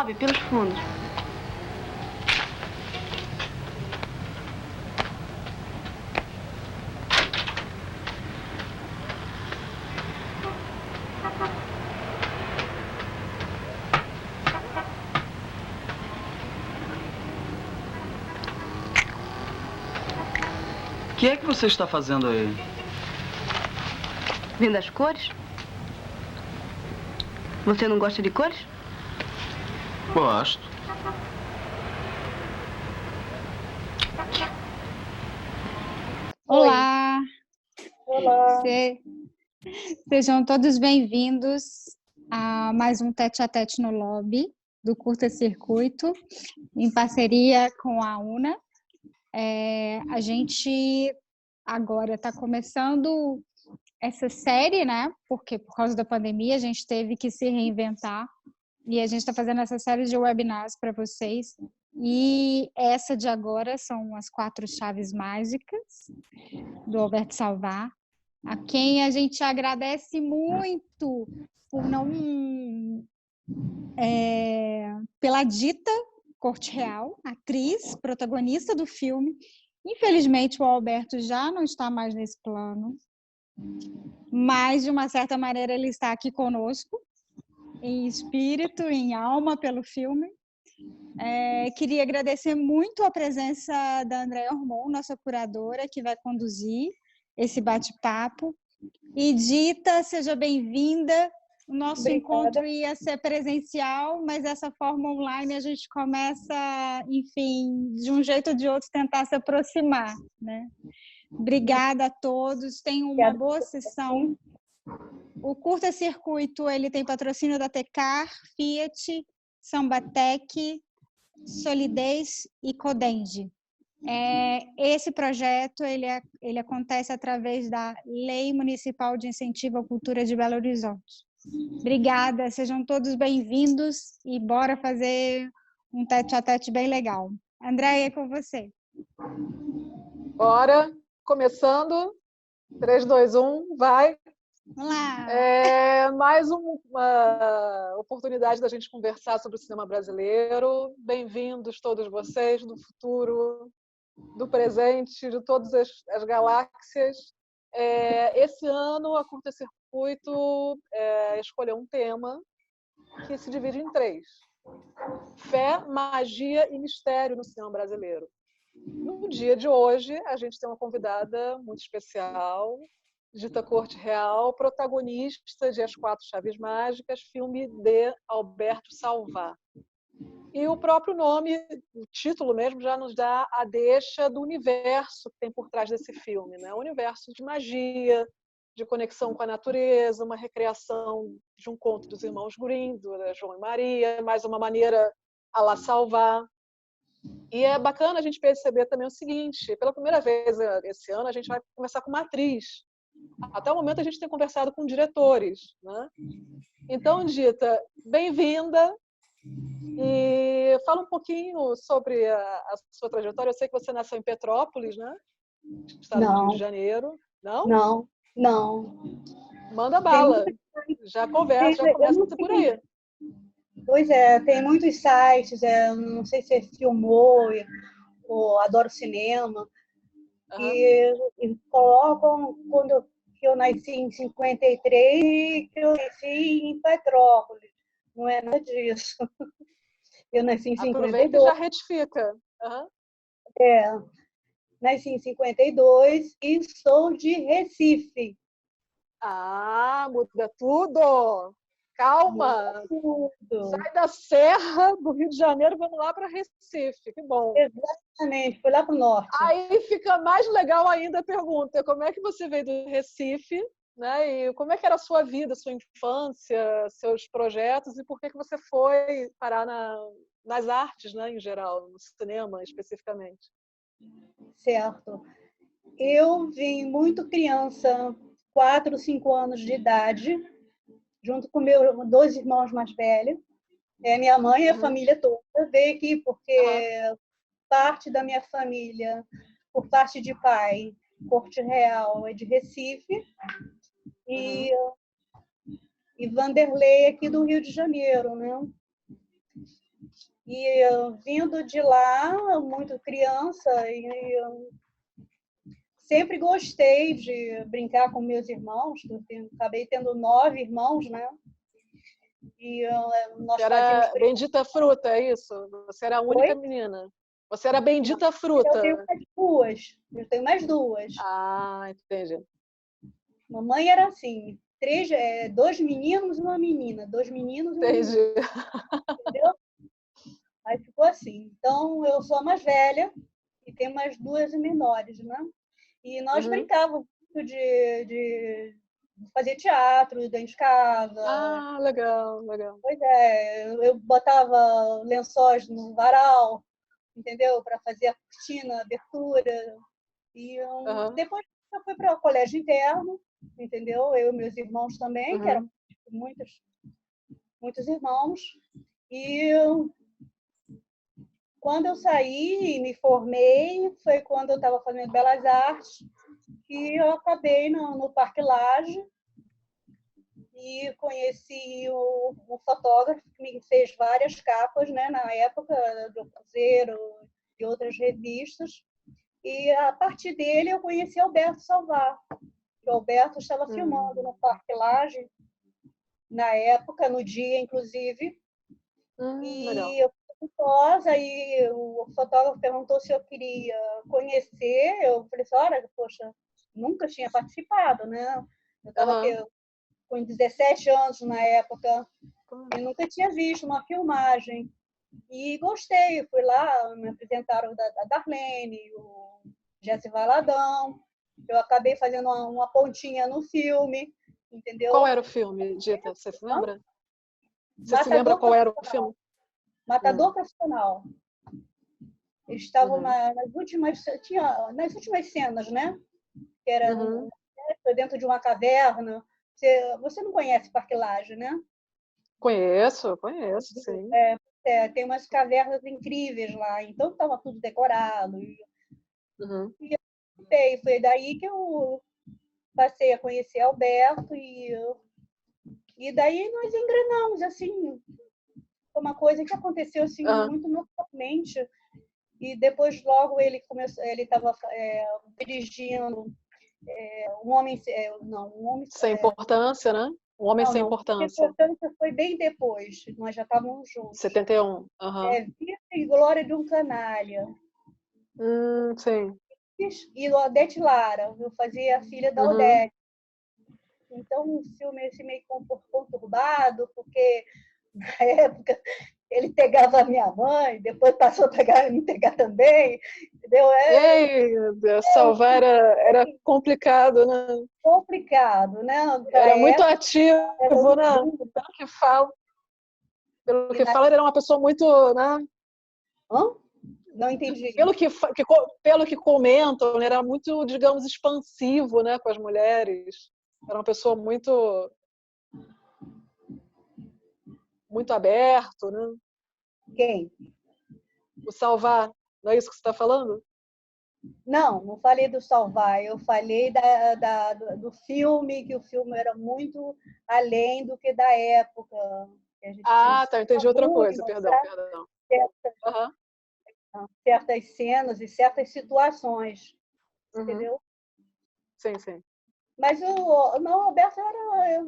Sobe pelos fundos. O que é que você está fazendo aí? Vendo as cores? Você não gosta de cores? Gosto. Olá! Olá! Sejam todos bem-vindos a mais um Tete-a-Tete no Lobby do Curta Circuito, em parceria com a UNA. A gente agora está começando essa série, né? Porque por causa da pandemia a gente teve que se reinventar e a gente está fazendo essa série de webinars para vocês. E essa de agora são as 4 chaves mágicas do Alberto Salvá, a quem a gente agradece muito por não pela Dita Corte Real, atriz, protagonista do filme. Infelizmente o Alberto já não está mais nesse plano, mas de uma certa maneira ele está aqui conosco, em espírito, em alma, pelo filme. Queria agradecer muito a presença da Andréa Ormond, nossa curadora, que vai conduzir esse bate-papo. E Dita, seja bem-vinda. O nosso Obrigada. Encontro ia ser presencial, mas dessa forma online a gente começa, enfim, de um jeito ou de outro, tentar se aproximar, né? Obrigada a todos, tenham uma boa sessão. O Curta Circuito ele tem patrocínio da Tecar, Fiat, Sambatec, Solidez e Codende. Esse projeto ele acontece através da Lei Municipal de Incentivo à Cultura de Belo Horizonte. Obrigada, sejam todos bem-vindos e bora fazer um tete-a-tete bem legal. Andréia, é com você. Bora, começando. 3, 2, 1, vai! Olá! Mais uma oportunidade da gente conversar sobre o cinema brasileiro. Bem-vindos todos vocês do futuro, do presente, de todas as galáxias. Esse ano, a Curta Circuito escolheu um tema que se divide em 3. Fé, magia e mistério no cinema brasileiro. No dia de hoje, a gente tem uma convidada muito especial, Dita Corte Real, protagonista de As 4 Chaves Mágicas, filme de Alberto Salvá. E o próprio nome, o título mesmo, já nos dá a deixa do universo que tem por trás desse filme, né? Um universo de magia, de conexão com a natureza, uma recriação de um conto dos irmãos Grimm, do João e Maria, mais uma maneira à la Salvá. E é bacana a gente perceber também o seguinte: pela primeira vez esse ano, a gente vai começar com uma atriz. Até o momento, a gente tem conversado com diretores, né? Então, Dita, bem-vinda. E fala um pouquinho sobre a sua trajetória. Eu sei que você nasceu em Petrópolis, né? Estado do Rio de Janeiro. Não? Não. Manda bala. Já começa por aí. Pois é, tem muitos sites, não sei se é Filmou, ou Adoro Cinema, e colocam que eu nasci em 53 e que eu nasci em Petrópolis. Não é nada disso. Eu nasci em 52. Aproveita e já retifica. Nasci em 52 e sou de Recife. Muda tudo! Calma! Sai da Serra do Rio de Janeiro, vamos lá para Recife. Que bom! Exatamente, foi lá para o norte. Aí fica mais legal ainda a pergunta: como é que você veio do Recife, né? E como é que era a sua vida, sua infância, seus projetos, e por que você foi parar nas artes, né, em geral, no cinema especificamente? Certo. Eu vim muito criança, 4, 5 anos de idade, junto com meus 2 irmãos mais velhos. Minha mãe e a família toda veio aqui porque parte da minha família, por parte de pai, Corte Real é de Recife, e Vanderlei aqui do Rio de Janeiro, né? E vindo de lá, muito criança, e sempre gostei de brincar com meus irmãos. Acabei tendo 9 irmãos, né? E nós fazíamos... Era bendita fruta, é isso? Você era a única Oi? menina. Você era bendita Eu tenho fruta. mais duas. Eu tenho mais duas. Ah, entendi. Mamãe era assim, 2 meninos e uma menina. 2 meninos e uma menina, Entendi. entendeu? Aí ficou assim. Então, eu sou a mais velha e tenho mais duas menores, né? E nós Uhum. brincávamos de fazer teatro dentro de casa. Ah, legal, legal. Pois é, eu botava lençóis no varal, entendeu? Para fazer a cortina, a abertura. E Uhum. depois eu fui para o colégio interno, entendeu? Eu e meus irmãos também, que eram Uhum. muitos irmãos. E quando eu saí e me formei, foi quando eu estava fazendo Belas Artes, que eu acabei no Parque Lage e conheci o fotógrafo que me fez várias capas, né, na época do Cruzeiro e outras revistas. E a partir dele eu conheci Alberto Salvar. O Alberto estava filmando no Parque Lage, na época, no dia, inclusive. Legal. E eu fui curiosa, e o fotógrafo perguntou se eu queria conhecer. Eu falei assim, olha, poxa, nunca tinha participado, né? Eu estava Uhum. com 17 anos na época e nunca tinha visto uma filmagem. E gostei, fui lá, me apresentaram a Darlene, o Jesse Valadão. Eu acabei fazendo uma pontinha no filme, Qual entendeu? era o filme, Dita? Você se lembra? Você se lembra Matador qual era o Profissional. filme? Matador Profissional. Eles estavam Uhum. nas últimas cenas, né? Que era Uhum. dentro de uma caverna. Você não conhece Parque Lage, né? Conheço, conheço, sim. Tem umas cavernas incríveis lá, então estava tudo decorado. Uhum. E foi daí que eu passei a conhecer Alberto e daí nós engrenamos, assim, foi uma coisa que aconteceu assim Uhum. muito naturalmente. E depois logo ele estava dirigindo um homem Sem importância, né? Um homem sem não, a importância. importância foi bem depois, nós já estávamos juntos. 71. Uhum. Vida e Glória de um Canalha. Sim. E o Odete Lara, eu fazia a filha da Uhum. Odete. Então, um filme assim, meio conturbado, porque na época ele pegava a minha mãe, depois passou a me pegar também, entendeu? Ei, salvar era complicado, né? Complicado, né? Para a Era muito época, era ativo, um né? mundo. Pelo que fala, pelo E que fala, ele era uma pessoa muito, né? Hã? Não entendi. Pelo que comentam, ele era muito, digamos, expansivo, né, com as mulheres. Era uma pessoa muito aberto, né? Quem? O Salvar, não é isso que você está falando? Não falei do Salvar, eu falei do filme, que o filme era muito além do que da época. Que a gente tinha um Ah, tá, entendi outra tabu de coisa, perdão, mostrar perdão. certas, Uhum, certas cenas e certas situações, uhum. entendeu? Sim, sim. Mas não, o Alberto era,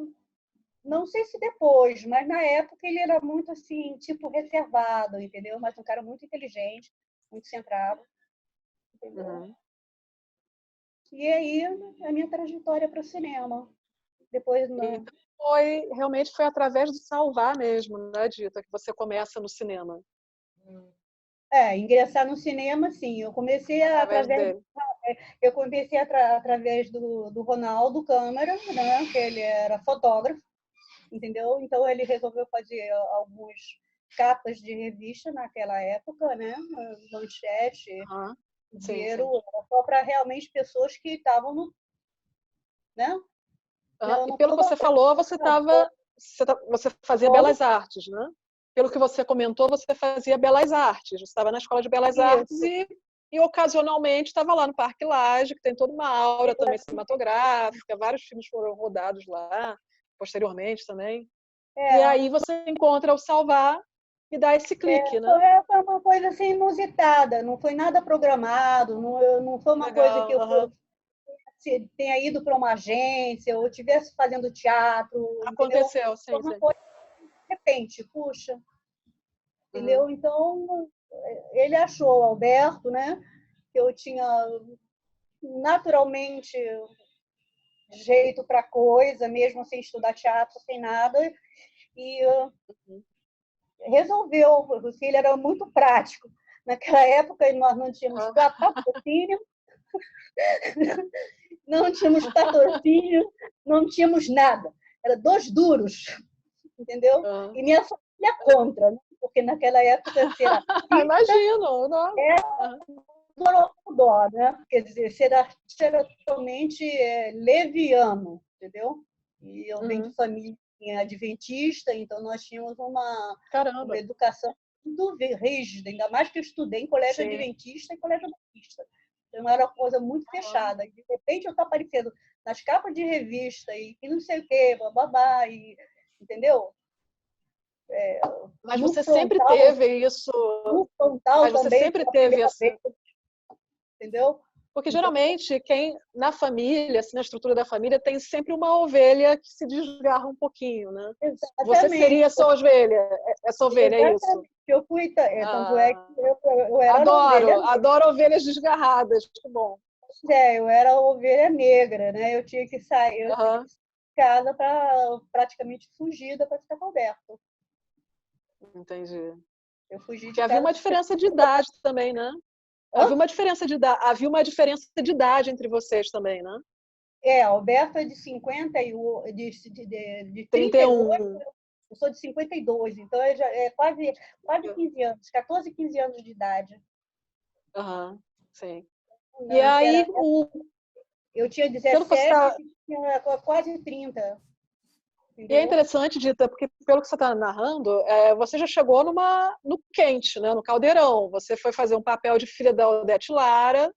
não sei se depois, mas na época ele era muito assim, tipo reservado, entendeu? Mas um cara muito inteligente, muito centrado, entendeu? Uhum. E aí a minha trajetória para o cinema. Depois, Então, realmente foi através do Salvar mesmo, né, Dita, que você começa no cinema. ingressar no cinema, sim. Através dele. Eu comecei através do Ronaldo Câmara, né? Que ele era fotógrafo, entendeu? Então ele resolveu fazer algumas capas de revista naquela época, né? Manchete, Uhum. Sim, Dinheiro, sim. só para realmente pessoas que estavam no, né? Uhum. No, E no pelo que você falou, você fazia Oi? belas artes, né? Pelo que você comentou, você fazia belas artes. Você estava na escola de belas artes Isso. e ocasionalmente estava lá no Parque Lage, que tem toda uma aura também cinematográfica, vários filmes foram rodados lá, posteriormente também. E É, aí você encontra o Salvar, me dá esse clique, né? Foi uma coisa assim inusitada, não foi nada programado, não foi uma coisa que Legal, tenha ido para uma agência ou estivesse fazendo teatro, entendeu? aconteceu, Foi sim, uma sim. coisa de repente, puxa, entendeu? Então, ele achou, Alberto, né, que eu tinha naturalmente jeito para coisa, mesmo sem estudar teatro, sem nada, e resolveu, porque ele era muito prático. Naquela época, nós não tínhamos patrocínio, não tínhamos patrocínio, não tínhamos nada. Era 2 duros, entendeu? E minha família contra, né? Porque naquela época ser artista Imagino, não? dó, né? Quer dizer, ser artista era totalmente leviano, entendeu? E eu venho de família adventista, então nós tínhamos uma Caramba. educação muito rígida, ainda mais que eu estudei em colégio Sim. adventista e colégio batista. Então era uma coisa muito fechada. E, de repente eu estou aparecendo nas capas de revista e não sei o quê, bababá, e, entendeu? Mas No você frontal, sempre teve isso. no frontal Mas você também, sempre pela teve primeira essa. vez, entendeu? Porque geralmente quem na família, assim, na estrutura da família, tem sempre uma ovelha que se desgarra um pouquinho, né? Você seria essa ovelha, é isso? Exatamente. Eu fui, tanto é que eu era a ovelha. Adoro ovelhas desgarradas, que bom. Eu era a ovelha negra, né? Eu tinha que sair, de casa para praticamente fugida para ficar coberto. Entendi. Eu fugi de Porque casa. havia uma diferença de idade também, né? Havia uma diferença de idade entre vocês também, né? Alberto é de 50 e de 31. Eu sou de 52, então já é quase 15 anos, 14, 15 anos de idade. Sim. Não, E aí, eu tinha 17 e tinha quase 30. E é interessante, Dita, porque pelo que você está narrando, você já chegou no quente, né? No caldeirão. Você foi fazer um papel de filha da Odete Lara.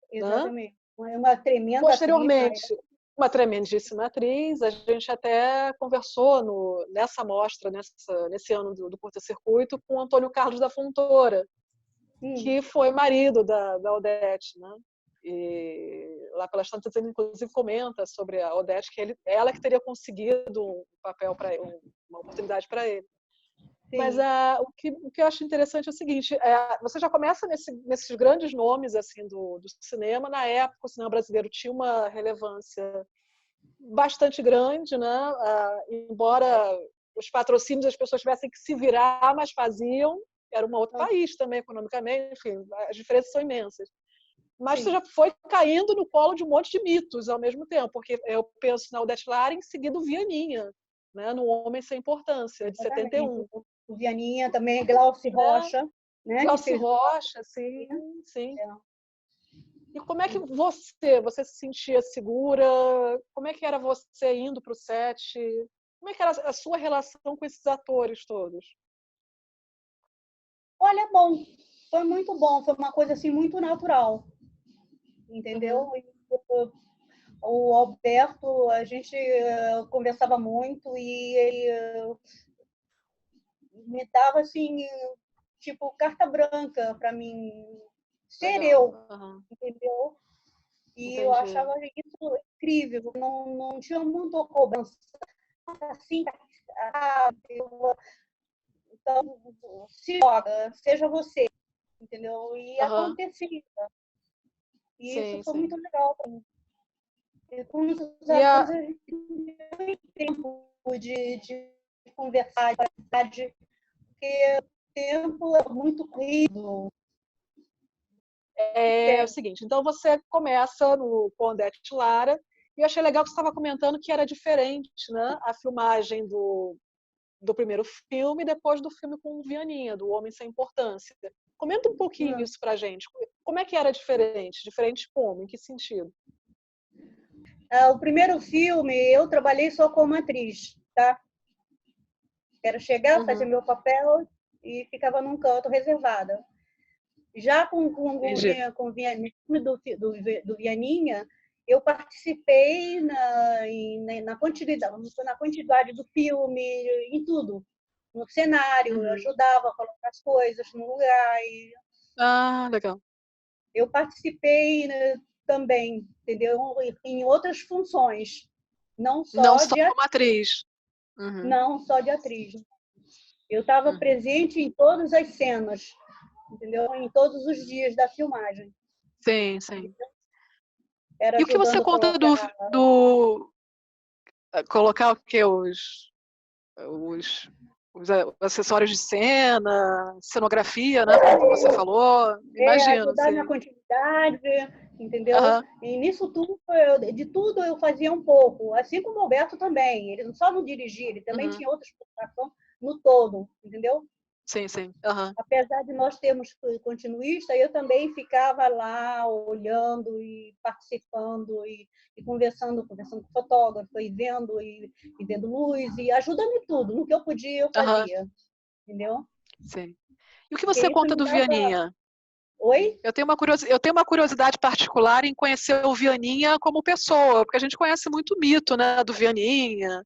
Exatamente. Né? Uma tremenda Posteriormente, atriz, uma tremendíssima atriz. A gente até conversou nessa mostra, nesse ano do curta-circuito, com o Antônio Carlos da Fontoura, que foi marido da Odete, né? E lá pelas tantas ele inclusive comenta sobre a Odete, que ela que teria conseguido um papel para uma oportunidade para ele. Sim. Mas o que eu acho interessante é o seguinte: você já começa nesses grandes nomes assim do cinema. Na época o cinema brasileiro tinha uma relevância bastante grande, né? Embora os patrocínios as pessoas tivessem que se virar, mas faziam. Era um outro país também economicamente, enfim, as diferenças são imensas. Mas você já foi caindo no colo de um monte de mitos ao mesmo tempo, porque eu penso na Odete Lara, em seguida o Vianinha, né, no Homem Sem Importância, de 71. O Vianinha também, Glauci Rocha. Né, Glauci Rocha, sim. E como é que você se sentia segura? Como é que era você indo para o set? Como é que era a sua relação com esses atores todos? Olha, bom, foi muito bom, foi uma coisa assim muito natural. Entendeu? O Alberto, a gente conversava muito e ele me dava assim, tipo, carta branca para mim ser eu, entendeu? E entendi. Eu achava isso incrível, não tinha muita cobrança assim, então se joga, seja você, entendeu? E acontecia. E sim, isso foi muito legal para mim. E com os atores a gente tem tempo de conversar, porque o tempo é muito corrido. É o seguinte, então você começa com Odete Lara, e eu achei legal que você estava comentando que era diferente, né? A filmagem do primeiro filme e depois do filme com o Vianinha, do Homem Sem Importância. Comenta um pouquinho isso pra gente. Como é que era diferente? Diferente como? Em que sentido? O primeiro filme, eu trabalhei só como atriz, tá? Era chegar, fazer meu papel e ficava num canto reservada. Já com o Vianinha, do Vianinha, eu participei na quantidade do filme, em tudo. no cenário, eu ajudava a colocar as coisas no lugar. E Ah, legal. eu participei, né, também, entendeu? Em outras funções, não Não só só de, como atriz. Uhum, não só de atriz. Eu estava uhum. presente em todas as cenas, entendeu? Em todos os dias da filmagem. Sim, sim. Era E o que você ajudando a conta colocar. colocar o quê? Os, os acessórios de cena, cenografia, né? Como você falou. Imagino, Ajudar na sim. continuidade, entendeu? Aham, E nisso tudo, de tudo eu fazia um pouco, assim como o Alberto também. Ele só não dirigia, ele também uhum. tinha outras participações no todo, entendeu? Sim, sim. Aham. Apesar de nós termos continuista, eu também ficava lá olhando e participando e conversando com o fotógrafo e vendo luz e ajudando em tudo, no que eu podia eu Aham, fazia, entendeu? sim. E o que Porque você isso conta me do dava. Vianinha? Oi? Eu tenho uma curiosidade particular em conhecer o Vianinha como pessoa, porque a gente conhece muito o mito, né, do Vianinha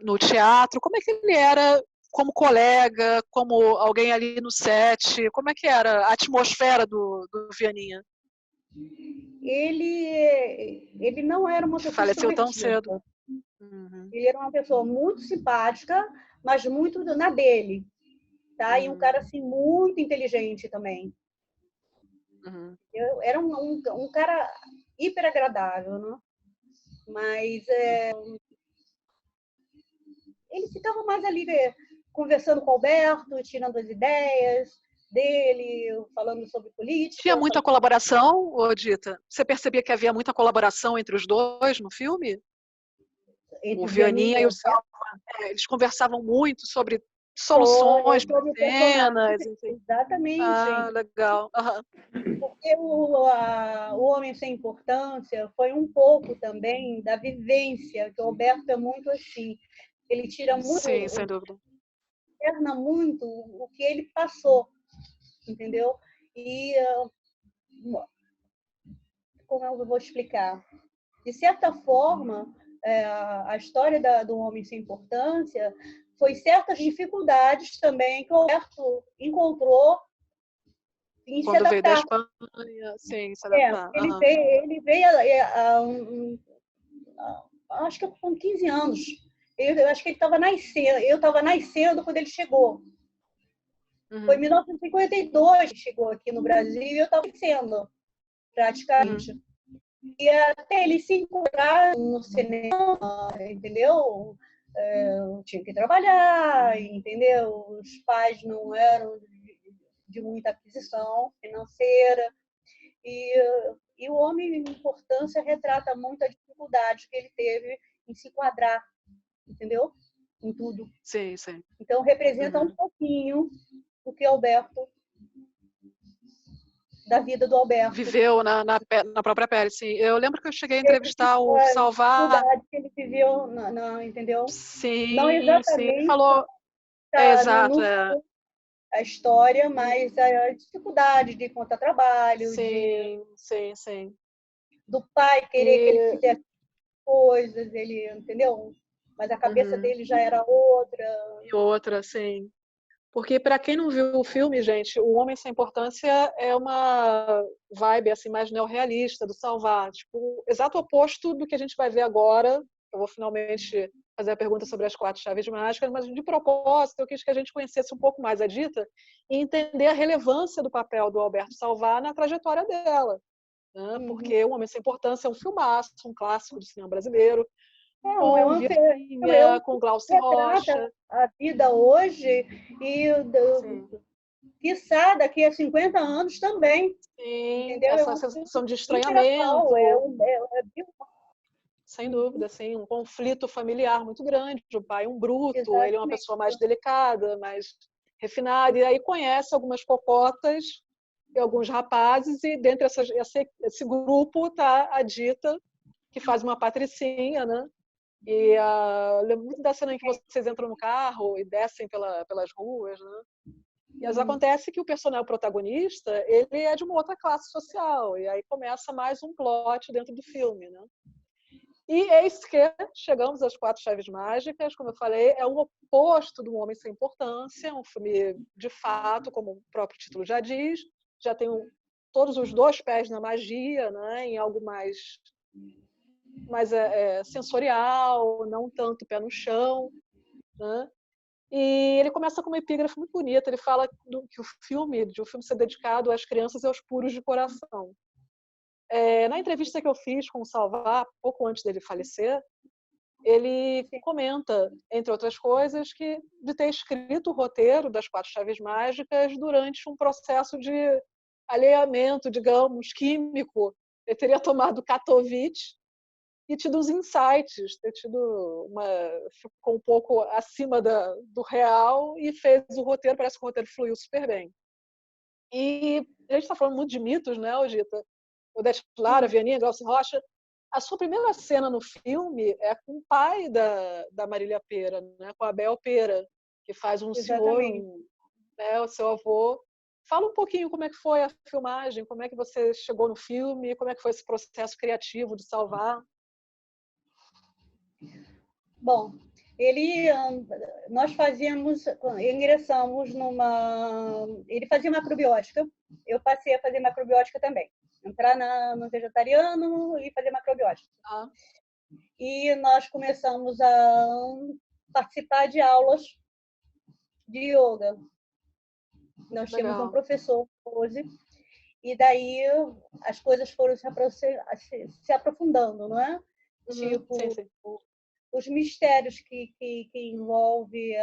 no teatro. Como é que ele era como colega, como alguém ali no set? Como é que era a atmosfera do Vianinha? Ele não era uma pessoa Faleceu tão cedo. extrovertida. Uhum, Ele era uma pessoa muito simpática, mas muito na dele, tá? E um cara uhum, assim muito inteligente também. uhum. Era um cara hiper agradável, né? Mas ele ficava mais ali conversando com o Alberto, tirando as ideias dele, falando sobre Tinha política, muita colaboração, Odita? Você percebia que havia muita colaboração entre os dois no filme? O entre o Vianinha Vianney e e o o Alberto. Salva, eles conversavam muito sobre soluções para Sobre o personagem, cenas, enfim. exatamente. Ah, legal. Aham. Porque o Homem Sem Importância foi um pouco também da vivência, que o Alberto é muito assim. Ele tira Sim, muito, sem dúvida. externa muito o que ele passou, entendeu? E como eu vou explicar? De certa forma, a história do Homem Sem Importância foi certas dificuldades também que o Alberto encontrou em se Quando veio da adaptar. Espanha, sim, se adaptar. Aham. Ele veio acho que com 15 anos. Eu acho que ele estava nascendo, eu estava nascendo quando ele chegou. Foi em Uhum, 1952 que chegou aqui no Brasil e eu estava nascendo, uhum, praticamente. E até ele se encontrar no cinema, entendeu? Eu tinha que trabalhar, entendeu? Os pais não eram de muita aquisição financeira. E o Homem em Importância retrata muito a dificuldade que ele teve em se enquadrar, entendeu? Em tudo. sim, sim. Então, representa um Uhum. pouquinho o que Alberto, da vida do Alberto. Viveu na própria pele, sim. Eu lembro que eu cheguei a Teve entrevistar o a Salvar, dificuldade que ele viveu, entendeu? Não sim, sim. Ele exatamente falou, exato, no a história, mas a dificuldade de encontrar trabalho, sim, sim, sim. do pai querer que ele E, fizesse coisas, ele, entendeu? Mas a cabeça uhum. dele já era outra. E outra, sim. Porque para quem não viu o filme, gente, O Homem Sem Importância é uma vibe assim mais neorrealista do Salvar, tipo, o exato oposto do que a gente vai ver agora. Eu vou finalmente fazer a pergunta sobre as 4 chaves mágicas, mas de propósito eu quis que a gente conhecesse um pouco mais a Dita e entender a relevância do papel do Alberto Salvar na trajetória dela, né? Uhum. Porque O Homem Sem Importância é um filmaço, um clássico do cinema brasileiro, Não, com Virginia, com Glaucio retrata Rocha. a vida hoje e, Sim. quiçá, daqui a 50 anos também, Sim, entendeu? É essa um filme sensação de super atual, estranhamento, sem dúvida, assim, um conflito familiar muito grande. O pai é um bruto, ele é uma exatamente. pessoa mais delicada, mais refinada, e aí conhece algumas cocotas e alguns rapazes, e dentre esse grupo está a Dita, que faz uma patricinha, né? E eu lembro muito da cena em que vocês entram no carro e descem pelas ruas, né? E acontece que o personagem protagonista, ele é de uma outra classe social, e aí começa mais um plot dentro do filme, né? E eis que chegamos às Quatro Chaves Mágicas, como eu falei, é o oposto do Homem Sem Importância, um filme de fato, como o próprio título já diz, já tem todos os dois pés na magia, né, em algo mais sensorial, não tanto pé no chão, né? E ele começa com uma epígrafe muito bonita. Ele fala que o filme ser dedicado às crianças e aos puros de coração. Na entrevista que eu fiz com o Salvar, pouco antes dele falecer, ele comenta, entre outras coisas, de ter escrito o roteiro das Quatro Chaves Mágicas durante um processo de aleiamento, digamos, químico. Ele teria tomado Katovich e tido uns insights, ficou um pouco acima do real e fez o roteiro. Parece que o roteiro fluiu super bem. E a gente está falando muito de mitos, né, Ogita? Odete Lara, Vianinha, Glaucio Rocha. A sua primeira cena no filme é com o pai da Marília Pêra, né, com a Abel Pêra, que faz um Exatamente. senhor, né, o seu avô. Fala um pouquinho como é que foi a filmagem, como é que você chegou no filme, como é que foi esse processo criativo de Salvar. Bom, nós ingressamos ele fazia macrobiótica, eu passei a fazer macrobiótica também, entrar no vegetariano e fazer macrobiótica. E nós começamos a participar de aulas de yoga. Nós tínhamos um professor, Rose, e daí as coisas foram se aprofundando, não é? Tipo, sim. Os mistérios que envolve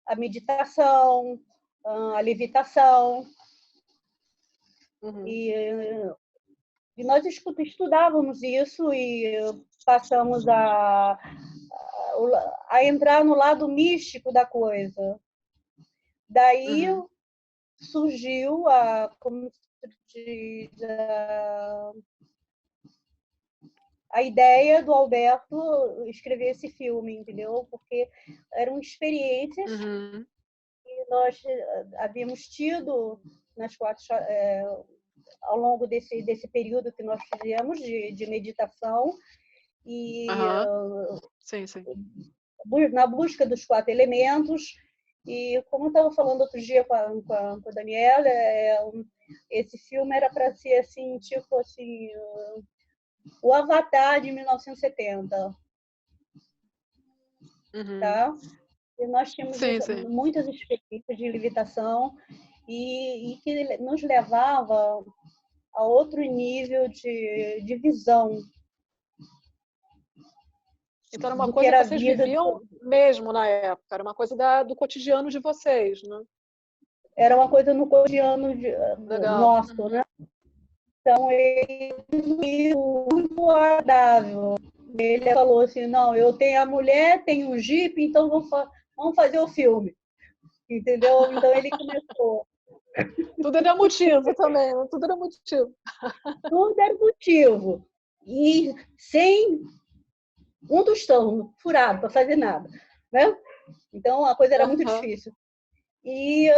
a meditação, a levitação. E nós estudávamos isso e passamos a entrar no lado místico da coisa. Daí surgiu como se diz, a ideia do Alberto escrever esse filme, entendeu? Porque eram experiências que nós havíamos tido ao longo desse período que nós fizemos de meditação e sim. na busca dos 4 elementos. E como eu estava falando outro dia com a Daniela, esse filme era para ser assim, tipo assim, o Avatar de 1970. Tá? E nós tínhamos muitas experiências de levitação e que nos levava a outro nível de visão. Então era uma coisa que vocês viviam mesmo na época, era uma coisa do cotidiano de vocês, né? Era uma coisa no cotidiano nosso, né? Então, ele muito agradável. Ele falou assim, não, eu tenho a mulher, tenho o Jeep, então vamos fazer o filme. Entendeu? Então, ele começou. Tudo era motivo também, tudo era motivo. Tudo era motivo. E sem um tostão furado para fazer nada, né? Então, a coisa era muito difícil. E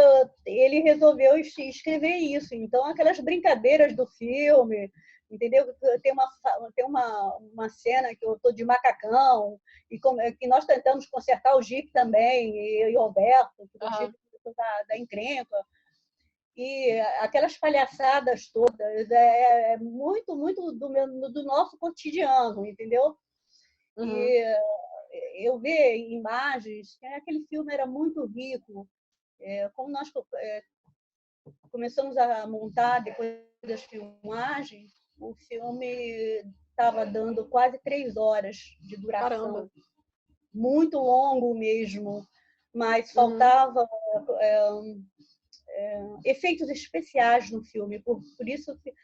ele resolveu escrever isso. Então, aquelas brincadeiras do filme, entendeu? Tem uma cena que eu estou de macacão, e que nós tentamos consertar o Jeep também, e o Alberto, que o Jeep da encrenca. E aquelas palhaçadas todas, é muito, muito do nosso cotidiano, entendeu? E eu ver imagens, aquele filme era muito rico. Como nós começamos a montar depois das filmagens, o filme estava dando quase 3 horas de duração. Caramba. Muito longo mesmo, mas faltava efeitos especiais no filme. Por isso que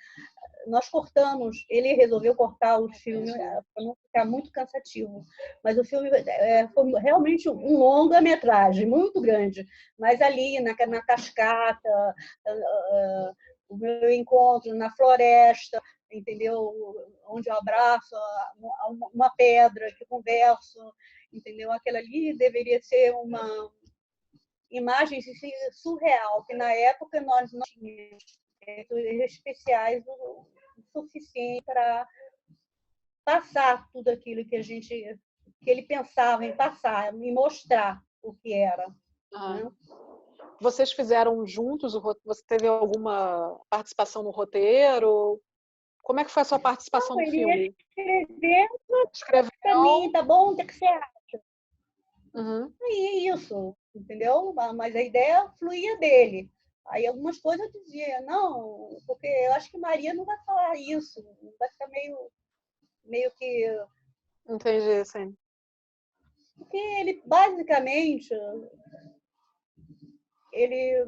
nós cortamos, ele resolveu cortar o filme para não ficar muito cansativo. Mas o filme foi realmente um longa-metragem, muito grande. Mas ali, na cascata, o meu encontro na floresta, entendeu? Onde eu abraço uma pedra, que converso, entendeu? Aquela ali deveria ser uma imagem surreal, que na época nós não tínhamos efeitos especiais o suficiente passar tudo aquilo que ele pensava em passar, me mostrar o que era. Né? Vocês fizeram juntos? Você teve alguma participação no roteiro? Como é que foi a sua participação no filme? Escreveu para mim, tá bom, o que você acha? Uhum. E isso, entendeu? Mas a ideia fluía dele. Aí algumas coisas eu dizia, não, porque eu acho que Maria não vai falar isso, vai ficar meio que... Entendi, sim. Porque ele, basicamente, ele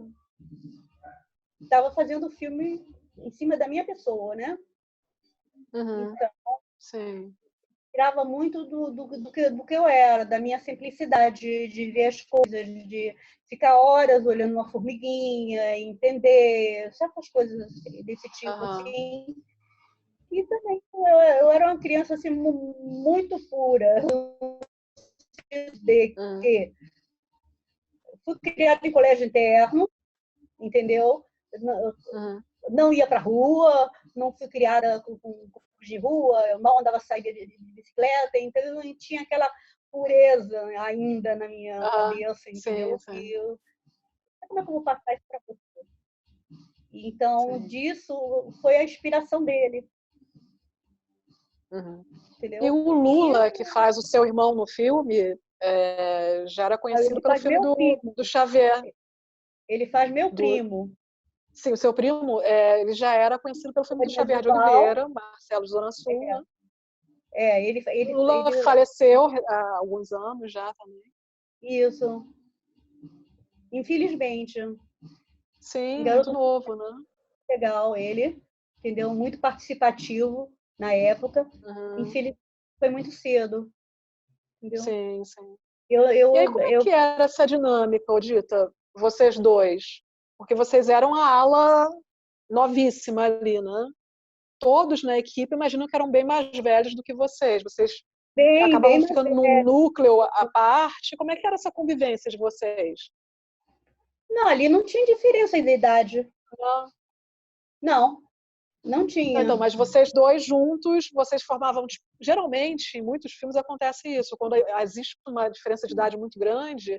estava fazendo o filme em cima da minha pessoa, né? Uhum. Então, sim. tirava muito do que eu era, da minha simplicidade de ver as coisas, de ficar horas olhando uma formiguinha, entender certas coisas desse tipo, assim. E também eu era uma criança assim, muito pura, de que fui criada em colégio interno, entendeu? Não ia para a rua, não fui criada com de rua, eu mal andava sair de bicicleta, então eu não tinha aquela pureza ainda na minha cabeça, entendeu? Sim, sim. Como é que eu vou passar isso para você? Então, disso foi a inspiração dele. Entendeu? E o Lula, que faz o seu irmão no filme, já era conhecido pelo filme do Xavier. Ele faz meu primo. Sim, o seu primo, ele já era conhecido pelo filme do Xavier de Oliveira, Marcelo Zona Sul, né? O Lula faleceu há alguns anos já também. Isso. Infelizmente. Sim, muito novo, né? Legal ele, entendeu? Muito participativo na época. Infelizmente, foi muito cedo. Entendeu? Sim, sim. E aí, como é que era essa dinâmica, Odita, vocês dois? Porque vocês eram a ala novíssima ali, né? Todos na equipe, imagino que eram bem mais velhos do que vocês. Vocês acabavam ficando num núcleo à parte. Como é que era essa convivência de vocês? Não, ali não tinha diferença de idade. Não tinha. Então, mas vocês dois juntos, vocês formavam... Geralmente, em muitos filmes acontece isso. Quando existe uma diferença de idade muito grande,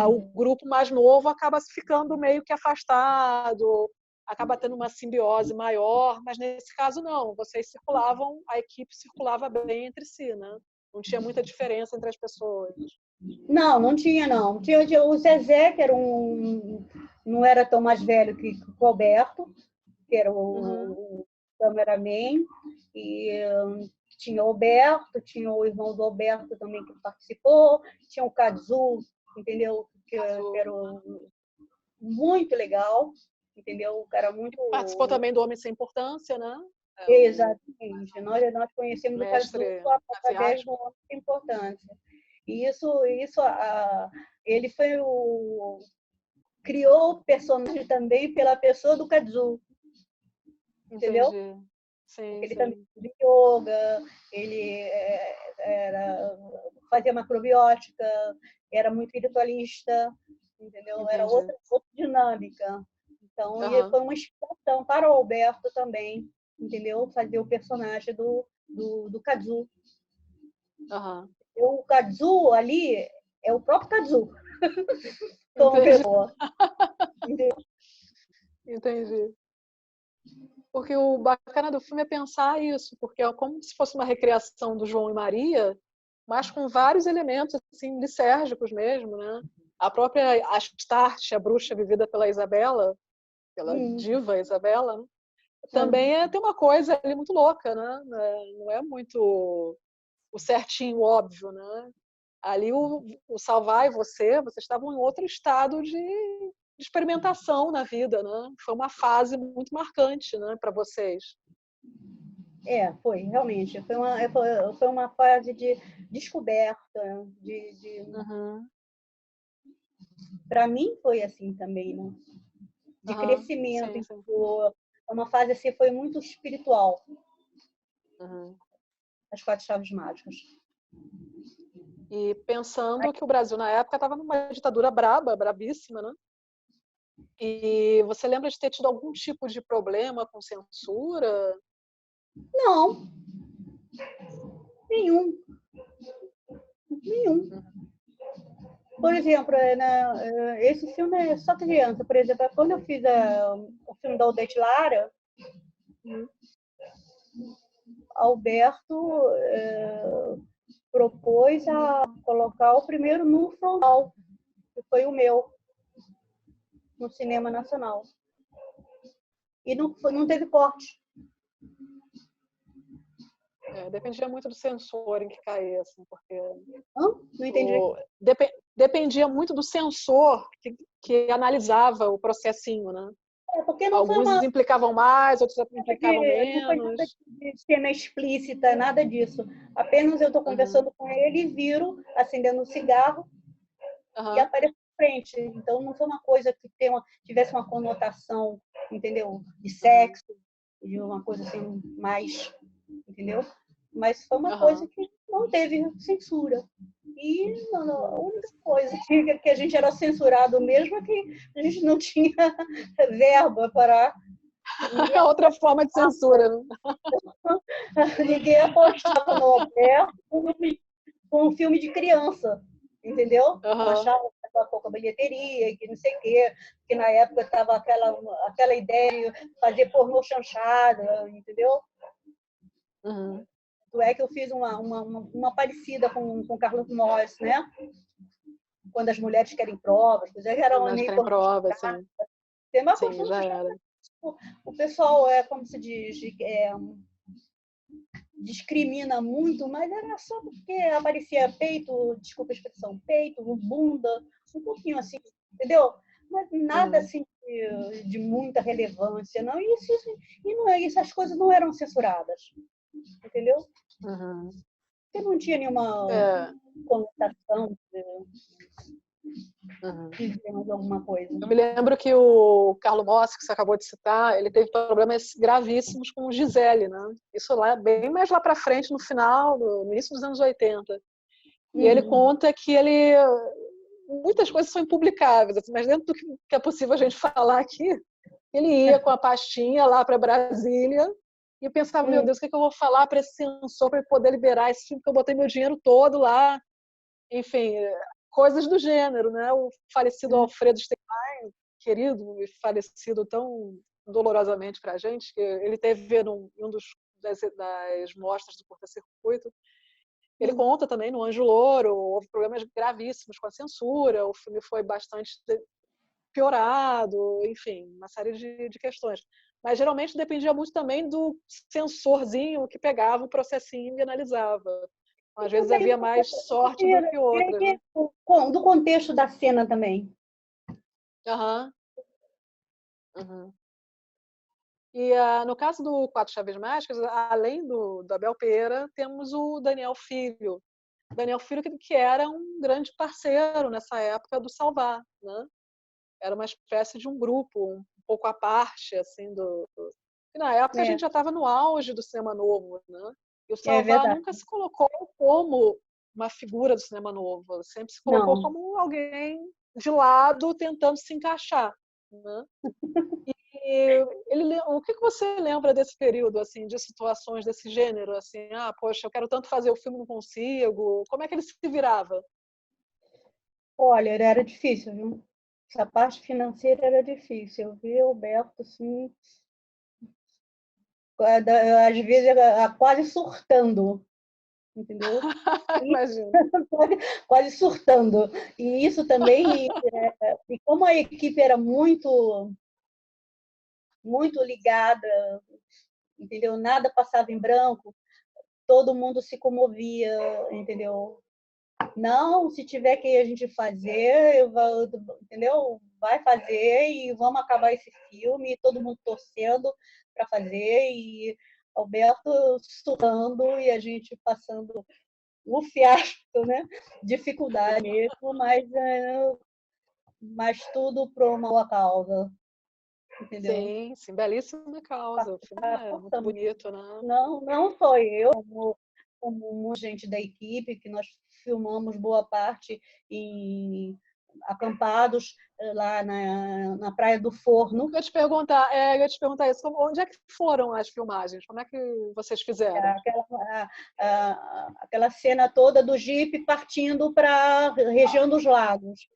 o grupo mais novo acaba ficando meio que afastado, acaba tendo uma simbiose maior, mas nesse caso não, vocês circulavam, a equipe circulava bem entre si, né? Não tinha muita diferença entre as pessoas. Não tinha, não. Tinha o Zezé, que era não era tão mais velho que o Alberto, que era o cameraman, e tinha o Alberto, tinha o irmão do Alberto também que participou, tinha o Kazu, entendeu? Que era muito legal, entendeu? O cara muito... Participou também do Homem Sem Importância, né? Exatamente. Nós conhecemos o Kazu através do Homem Sem Importância. E ele criou o personagem também pela pessoa do Kazu. Entendeu? Sim, ele também fazia yoga, ele fazia macrobiótica, era muito ritualista, entendeu? Entendi. Era outra dinâmica. Então, foi uma inspiração para o Alberto também, entendeu? Fazer o personagem do Kazu. O Kazu ali é o próprio Kazu. Como pessoa. Entendi. Porque o bacana do filme é pensar isso, porque é como se fosse uma recriação do João e Maria, mas com vários elementos assim, lisérgicos mesmo, né? A própria Astarte, a bruxa vivida pela Isabela, pela diva Isabela, né? Também tem uma coisa ali muito louca, né? Não é muito o certinho, óbvio, né? Ali o Salvar e vocês estavam em outro estado de experimentação na vida, né? Foi uma fase muito marcante, né, para vocês. Foi, realmente. Foi uma fase de descoberta. Para mim foi assim também, né? De crescimento. Sim. Uma fase assim, foi muito espiritual. As 4 chaves mágicas. E pensando que o Brasil, na época, estava numa ditadura brabíssima, né? E você lembra de ter tido algum tipo de problema com censura? Não. Nenhum. Por exemplo, esse filme é só criança. Por exemplo, quando eu fiz o filme da Odete Lara, Alberto propôs a colocar o primeiro nu frontal, que foi o meu, no cinema nacional. E não teve corte. Dependia muito do sensor em que caía, assim, porque... Não entendi. Dependia muito do sensor que analisava o processinho, né? Porque não Alguns foi implicavam mais, outros implicavam não foi nada menos. de cena explícita, nada disso. Apenas eu estou conversando com ele e viro, acendendo um cigarro, e aparece na frente. Então, não foi uma coisa que tivesse uma conotação, entendeu? De sexo, de uma coisa assim, mais, entendeu? Mas foi uma coisa que não teve censura. E a única coisa que a gente era censurado mesmo é que a gente não tinha verba para... Outra forma de censura, né? Ninguém apostava no Alberto com um filme de criança, entendeu? Achava que estava pouca bilheteria, que não sei o quê, que na época estava aquela ideia de fazer pornô chanchada, entendeu? É que eu fiz uma parecida com Carlos Moss, né? Quando as mulheres querem provas, era uma nem provas, sim. Sim, já era. O pessoal, como se diz, discrimina muito, mas era só porque aparecia peito, desculpa a expressão, peito, bunda, um pouquinho assim, entendeu? Mas nada assim de muita relevância, não. Essas coisas não eram censuradas, entendeu? Porque não tinha nenhuma conotação de alguma coisa. Eu me lembro que o Carlo Mossi, que você acabou de citar, ele teve problemas gravíssimos com Gisele, né? Isso lá, bem mais lá para frente, no final, no início dos anos 80. E ele conta que muitas coisas são impublicáveis, assim, mas dentro do que é possível a gente falar aqui, ele ia com a pastinha lá para Brasília e eu pensava, meu Deus, o que eu vou falar para esse censor para ele poder liberar esse filme que eu botei meu dinheiro todo lá? Enfim, coisas do gênero, né? O falecido Alfredo Steinlein, querido e falecido tão dolorosamente para a gente, que ele teve em um das mostras do curta-circuito. Ele conta também no Anjo Louro, houve problemas gravíssimos com a censura, o filme foi bastante piorado, enfim, uma série de questões. Mas geralmente dependia muito também do censorzinho que pegava o processinho e analisava. Às vezes havia mais sorte do que outra. Né? Do contexto da cena também. E no caso do Quatro Chaves Mágicas, além do Abel Pereira, temos o Daniel Filho. Daniel Filho que era um grande parceiro nessa época do Salvar, né? Era uma espécie de um grupo, um pouco à parte, assim, E na época a gente já estava no auge do cinema novo, né? E o Salvar nunca se colocou como uma figura do cinema novo, sempre se colocou como alguém de lado tentando se encaixar, né? O que você lembra desse período, assim, de situações desse gênero, assim, poxa, eu quero tanto fazer o filme, não consigo. Como é que ele se virava? Olha, era difícil, viu? Essa parte financeira era difícil. Eu vi o Alberto, assim, às vezes quase surtando, entendeu? Imagino. Quase surtando. E isso também, e como a equipe era muito ligada, entendeu? Nada passava em branco, todo mundo se comovia, entendeu? Não, se tiver que a gente fazer, entendeu? Vai fazer e vamos acabar esse filme, todo mundo torcendo para fazer e Alberto surtando e a gente passando o fiasco, né? Dificuldade mesmo, mas tudo por uma boa causa. Entendeu? Sim, belíssima causa. O filme é muito bonito, né? Não só eu, como gente da equipe, que nós filmamos boa parte em acampados, lá na Praia do Forno. Eu ia te perguntar isso. Onde é que foram as filmagens? Como é que vocês fizeram? Aquela cena toda do Jeep partindo para a região dos lagos.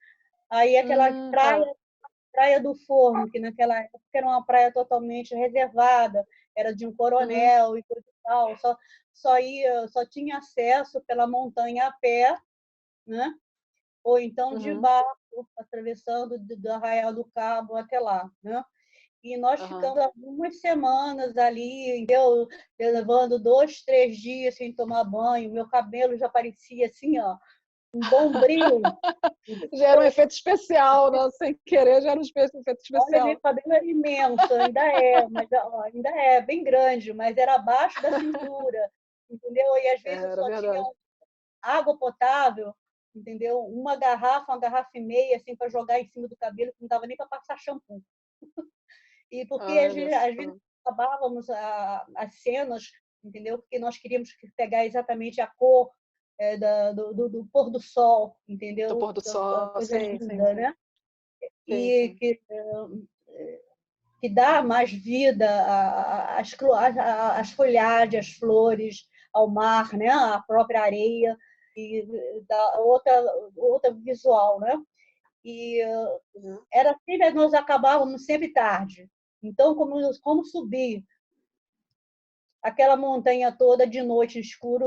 Aí aquela praia do Forno, que naquela época era uma praia totalmente reservada, era de um coronel e coisa e tal, só tinha acesso pela montanha a pé, né? Ou então de barco, atravessando do Arraial do Cabo até lá, né? E nós ficamos algumas semanas ali, eu levando 2, 3 dias sem tomar banho, meu cabelo já parecia assim, ó, um bombril. Já era um efeito especial, né? Sem querer, já era um efeito especial. Olha, meu cabelo era imenso, ainda é bem grande, mas era abaixo da cintura, entendeu? E às vezes eu só tinha água potável, entendeu? Uma garrafa e meia, assim, para jogar em cima do cabelo, que não dava nem para passar shampoo. E porque às vezes acabávamos as cenas, entendeu? Porque nós queríamos pegar exatamente a cor do pôr do sol, entendeu? Do pôr do sol, coisa sim, linda, né? Sim. Que dá mais vida às folhagens, às flores, ao mar, né? À própria areia, e dá outra visual, né? E era sempre, nós acabávamos sempre tarde. Então, como subir aquela montanha toda de noite escuro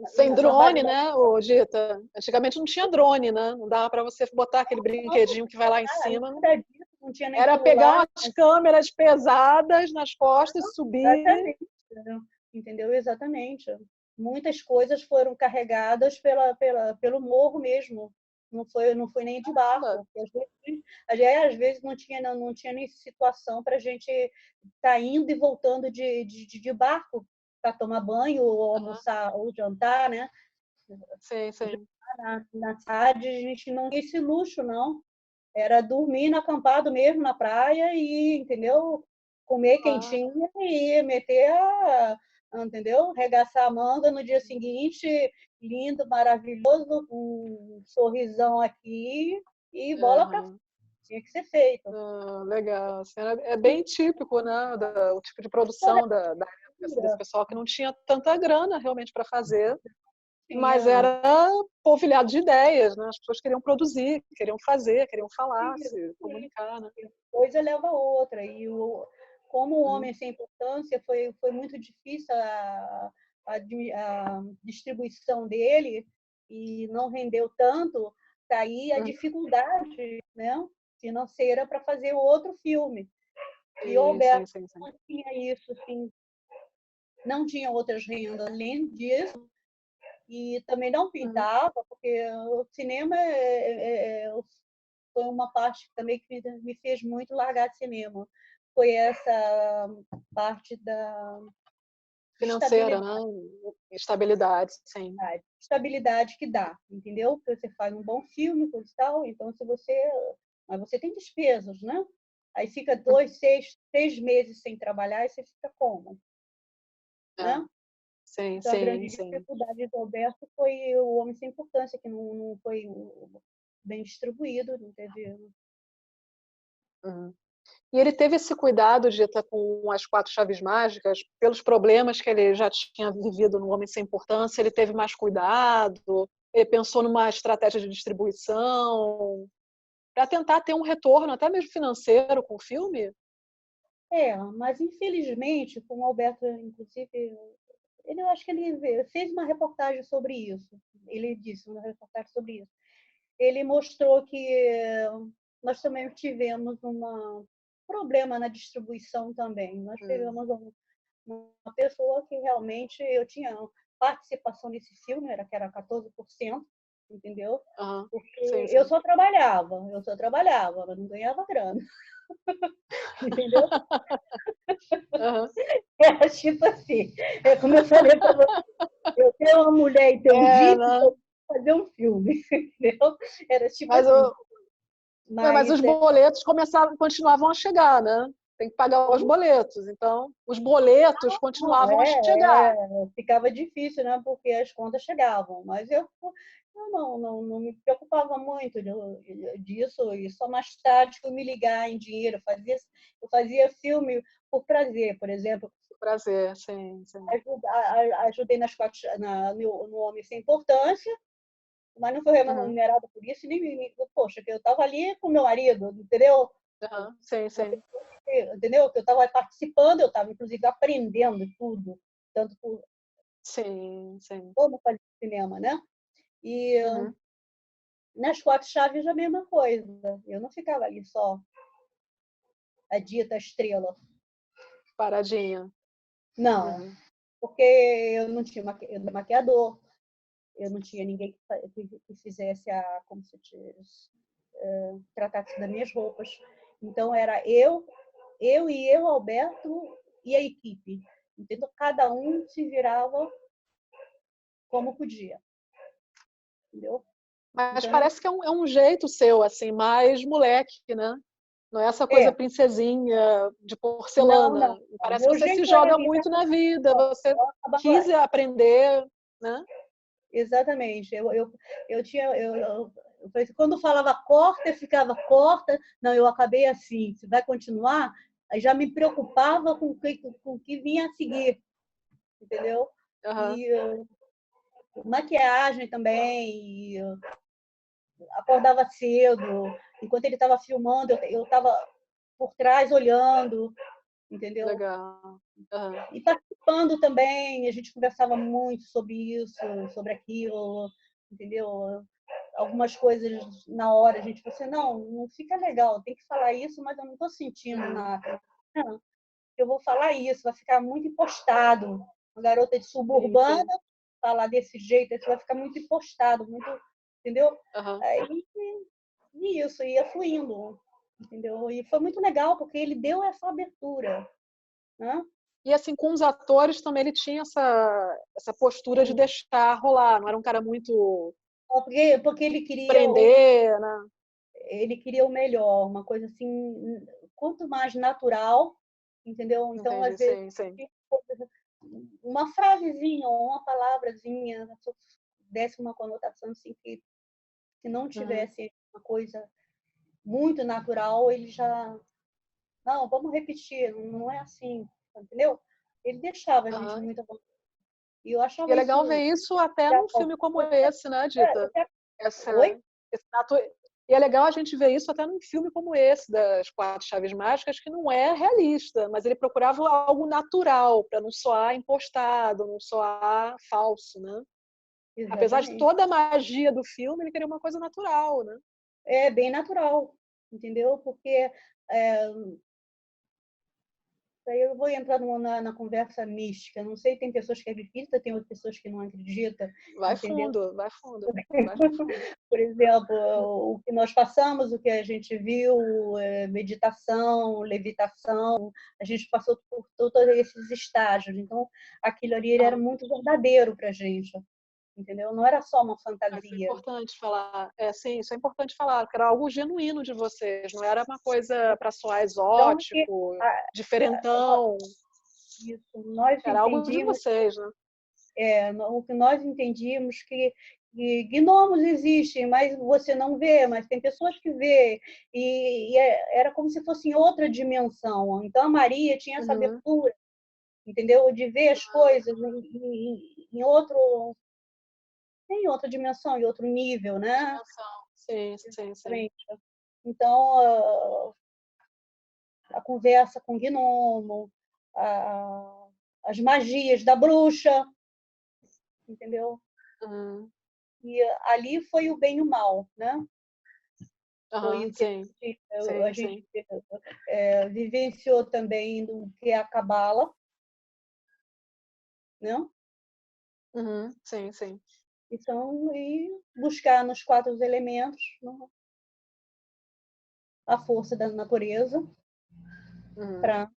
sem drone, né, Dita? Antigamente não tinha drone, né? Não dava para você botar aquele brinquedinho que vai lá em cima. Não tinha nem era celular, pegar umas câmeras pesadas nas costas e subir. Exatamente. Entendeu? Exatamente. Muitas coisas foram carregadas pelo morro mesmo. Não foi nem de barco. Às vezes não tinha nem situação para a gente estar indo e voltando de barco para tomar banho ou almoçar ou jantar, né? Sim. Na cidade a gente não tinha esse luxo, não. Era dormir no acampado mesmo na praia e, entendeu? Comer quentinha e meter entendeu? Regaçar a manga no dia seguinte, lindo, maravilhoso, com um sorrisão aqui e bola para frente. Tinha que ser feito. Legal. É bem típico, né? O tipo de produção desse pessoal que não tinha tanta grana realmente para fazer. Mas era polvilhado de ideias, né? As pessoas queriam produzir, queriam fazer, queriam falar, se comunicar, né? Coisa leva a outra. E como o Homem Sem Importância foi muito difícil a distribuição dele e não rendeu tanto, daí a dificuldade, né, financeira para fazer outro filme. E o Alberto não tinha isso, assim, não tinha outras rendas além disso. E também não pintava, porque o cinema foi uma parte também que me fez muito largar de cinema. Foi essa parte da financeira, né? Estabilidade, sim. Estabilidade que dá, entendeu? Porque você faz um bom filme, coisa e tal, então mas você tem despesas, né? Aí fica 2, 6 meses sem trabalhar e você fica como? Né? Sim, então, a grande dificuldade do Alberto foi o Homem Sem Importância, que não foi bem distribuído, não teve... E ele teve esse cuidado de estar com as 4 chaves mágicas, pelos problemas que ele já tinha vivido no Homem Sem Importância, ele teve mais cuidado, ele pensou numa estratégia de distribuição, para tentar ter um retorno, até mesmo financeiro, com o filme? Mas infelizmente, como o Alberto, inclusive, eu acho que ele fez uma reportagem sobre isso. Ele disse uma reportagem sobre isso. Ele mostrou que nós também tivemos um problema na distribuição também. Nós tivemos uma pessoa que realmente eu tinha participação nesse filme, que era 14%, entendeu? Porque eu só trabalhava, mas não ganhava grana. Entendeu? Era tipo assim, como eu falei para você, eu tenho uma mulher e tenho um jeep, eu vou fazer um filme, entendeu? Era tipo assim. Mas os boletos continuavam a chegar, né? Tem que pagar os boletos, então os boletos continuavam a chegar. Ficava difícil, né? Porque as contas chegavam, mas eu Eu não me preocupava muito disso, e só mais tarde que eu me ligar em dinheiro. Eu fazia filme por prazer, por exemplo. Prazer, sim, sim. Ajudei no Homem Sem Importância, mas não fui remunerada por isso, poxa, que eu estava ali com meu marido, entendeu? Sim, sim. Entendeu? Que eu estava participando, eu estava inclusive aprendendo tudo, tanto por Sim, sim. como fazer cinema, né? E nas quatro chaves a mesma coisa. Eu não ficava ali só a dita estrela. Paradinha. Não, porque eu não tinha maquiador, eu não tinha ninguém que fizesse como se diz, tratasse das minhas roupas. Então era Alberto e a equipe. Entendeu? Cada um se virava como podia. Entendeu? Mas Então, parece que é um jeito seu, assim, mais moleque, né? Não é essa coisa princesinha de porcelana. não. Parece Meu que você se jeito era joga muito na vida, você quis aprender, né? Exatamente. Quando falava corta, eu ficava corta. Não, eu acabei assim. Se vai continuar, aí já me preocupava com o que vinha a seguir, entendeu? E maquiagem também. E acordava cedo. Enquanto ele estava filmando, eu estava por trás olhando, entendeu? Legal. E participando também, a gente conversava muito sobre isso, sobre aquilo, entendeu? Algumas coisas na hora a gente falou assim, não fica legal, tem que falar isso, mas eu não estou sentindo nada. Não, eu vou falar isso, vai ficar muito impostado. Uma garota de suburbana falar desse jeito, isso vai ficar muito impostado, muito, entendeu? Aí, e isso ia fluindo, entendeu? E foi muito legal, porque ele deu essa abertura, né? E assim, com os atores também ele tinha essa postura de deixar rolar, não era um cara muito Porque ele prender, né? Ele queria o melhor, uma coisa assim, quanto mais natural, entendeu? Então, Entendi, às vezes, sim. uma frasezinha ou uma palavrazinha desse uma conotação assim que se não tivesse uma coisa muito natural, ele já não, vamos repetir, não é assim, entendeu? Ele deixava a gente muito à vontade. E eu E achava é legal isso ver isso até num filme como esse, né, Dita? Oi? E é legal a gente ver isso até num filme como esse, das Quatro Chaves Mágicas, que não é realista, mas ele procurava algo natural, para não soar impostado, não soar falso, né? Exatamente. Apesar de toda a magia do filme, ele queria uma coisa natural, né? É bem natural, entendeu? Porque aí eu vou entrar na conversa mística. Não sei, tem pessoas que acreditam, tem outras pessoas que não acreditam. Vai entendeu? fundo, vai fundo. Por exemplo, o que nós passamos, o que a gente viu, meditação, levitação, a gente passou por todos esses estágios. Então, aquilo ali era muito verdadeiro para a gente, entendeu? Não era só uma Isso é fantasia. importante falar. Sim, isso é importante falar, porque era algo genuíno de vocês, não era uma coisa para soar exótico, diferentão. Isso, nós era algo de entendíamos, vocês, né? O que nós entendíamos que gnomos existem, mas você não vê, mas tem pessoas que vê, era como se fosse em outra dimensão. Então a Maria tinha essa abertura, entendeu? De ver as coisas em outra dimensão, em outro nível, né? Sim. Então a conversa com o gnomo, as magias da bruxa, entendeu? E ali foi o bem e o mal, né? Foi o que a gente vivenciou também do que é a cabala, né? Sim. Então, e buscar nos quatro elementos, né, a força da natureza para.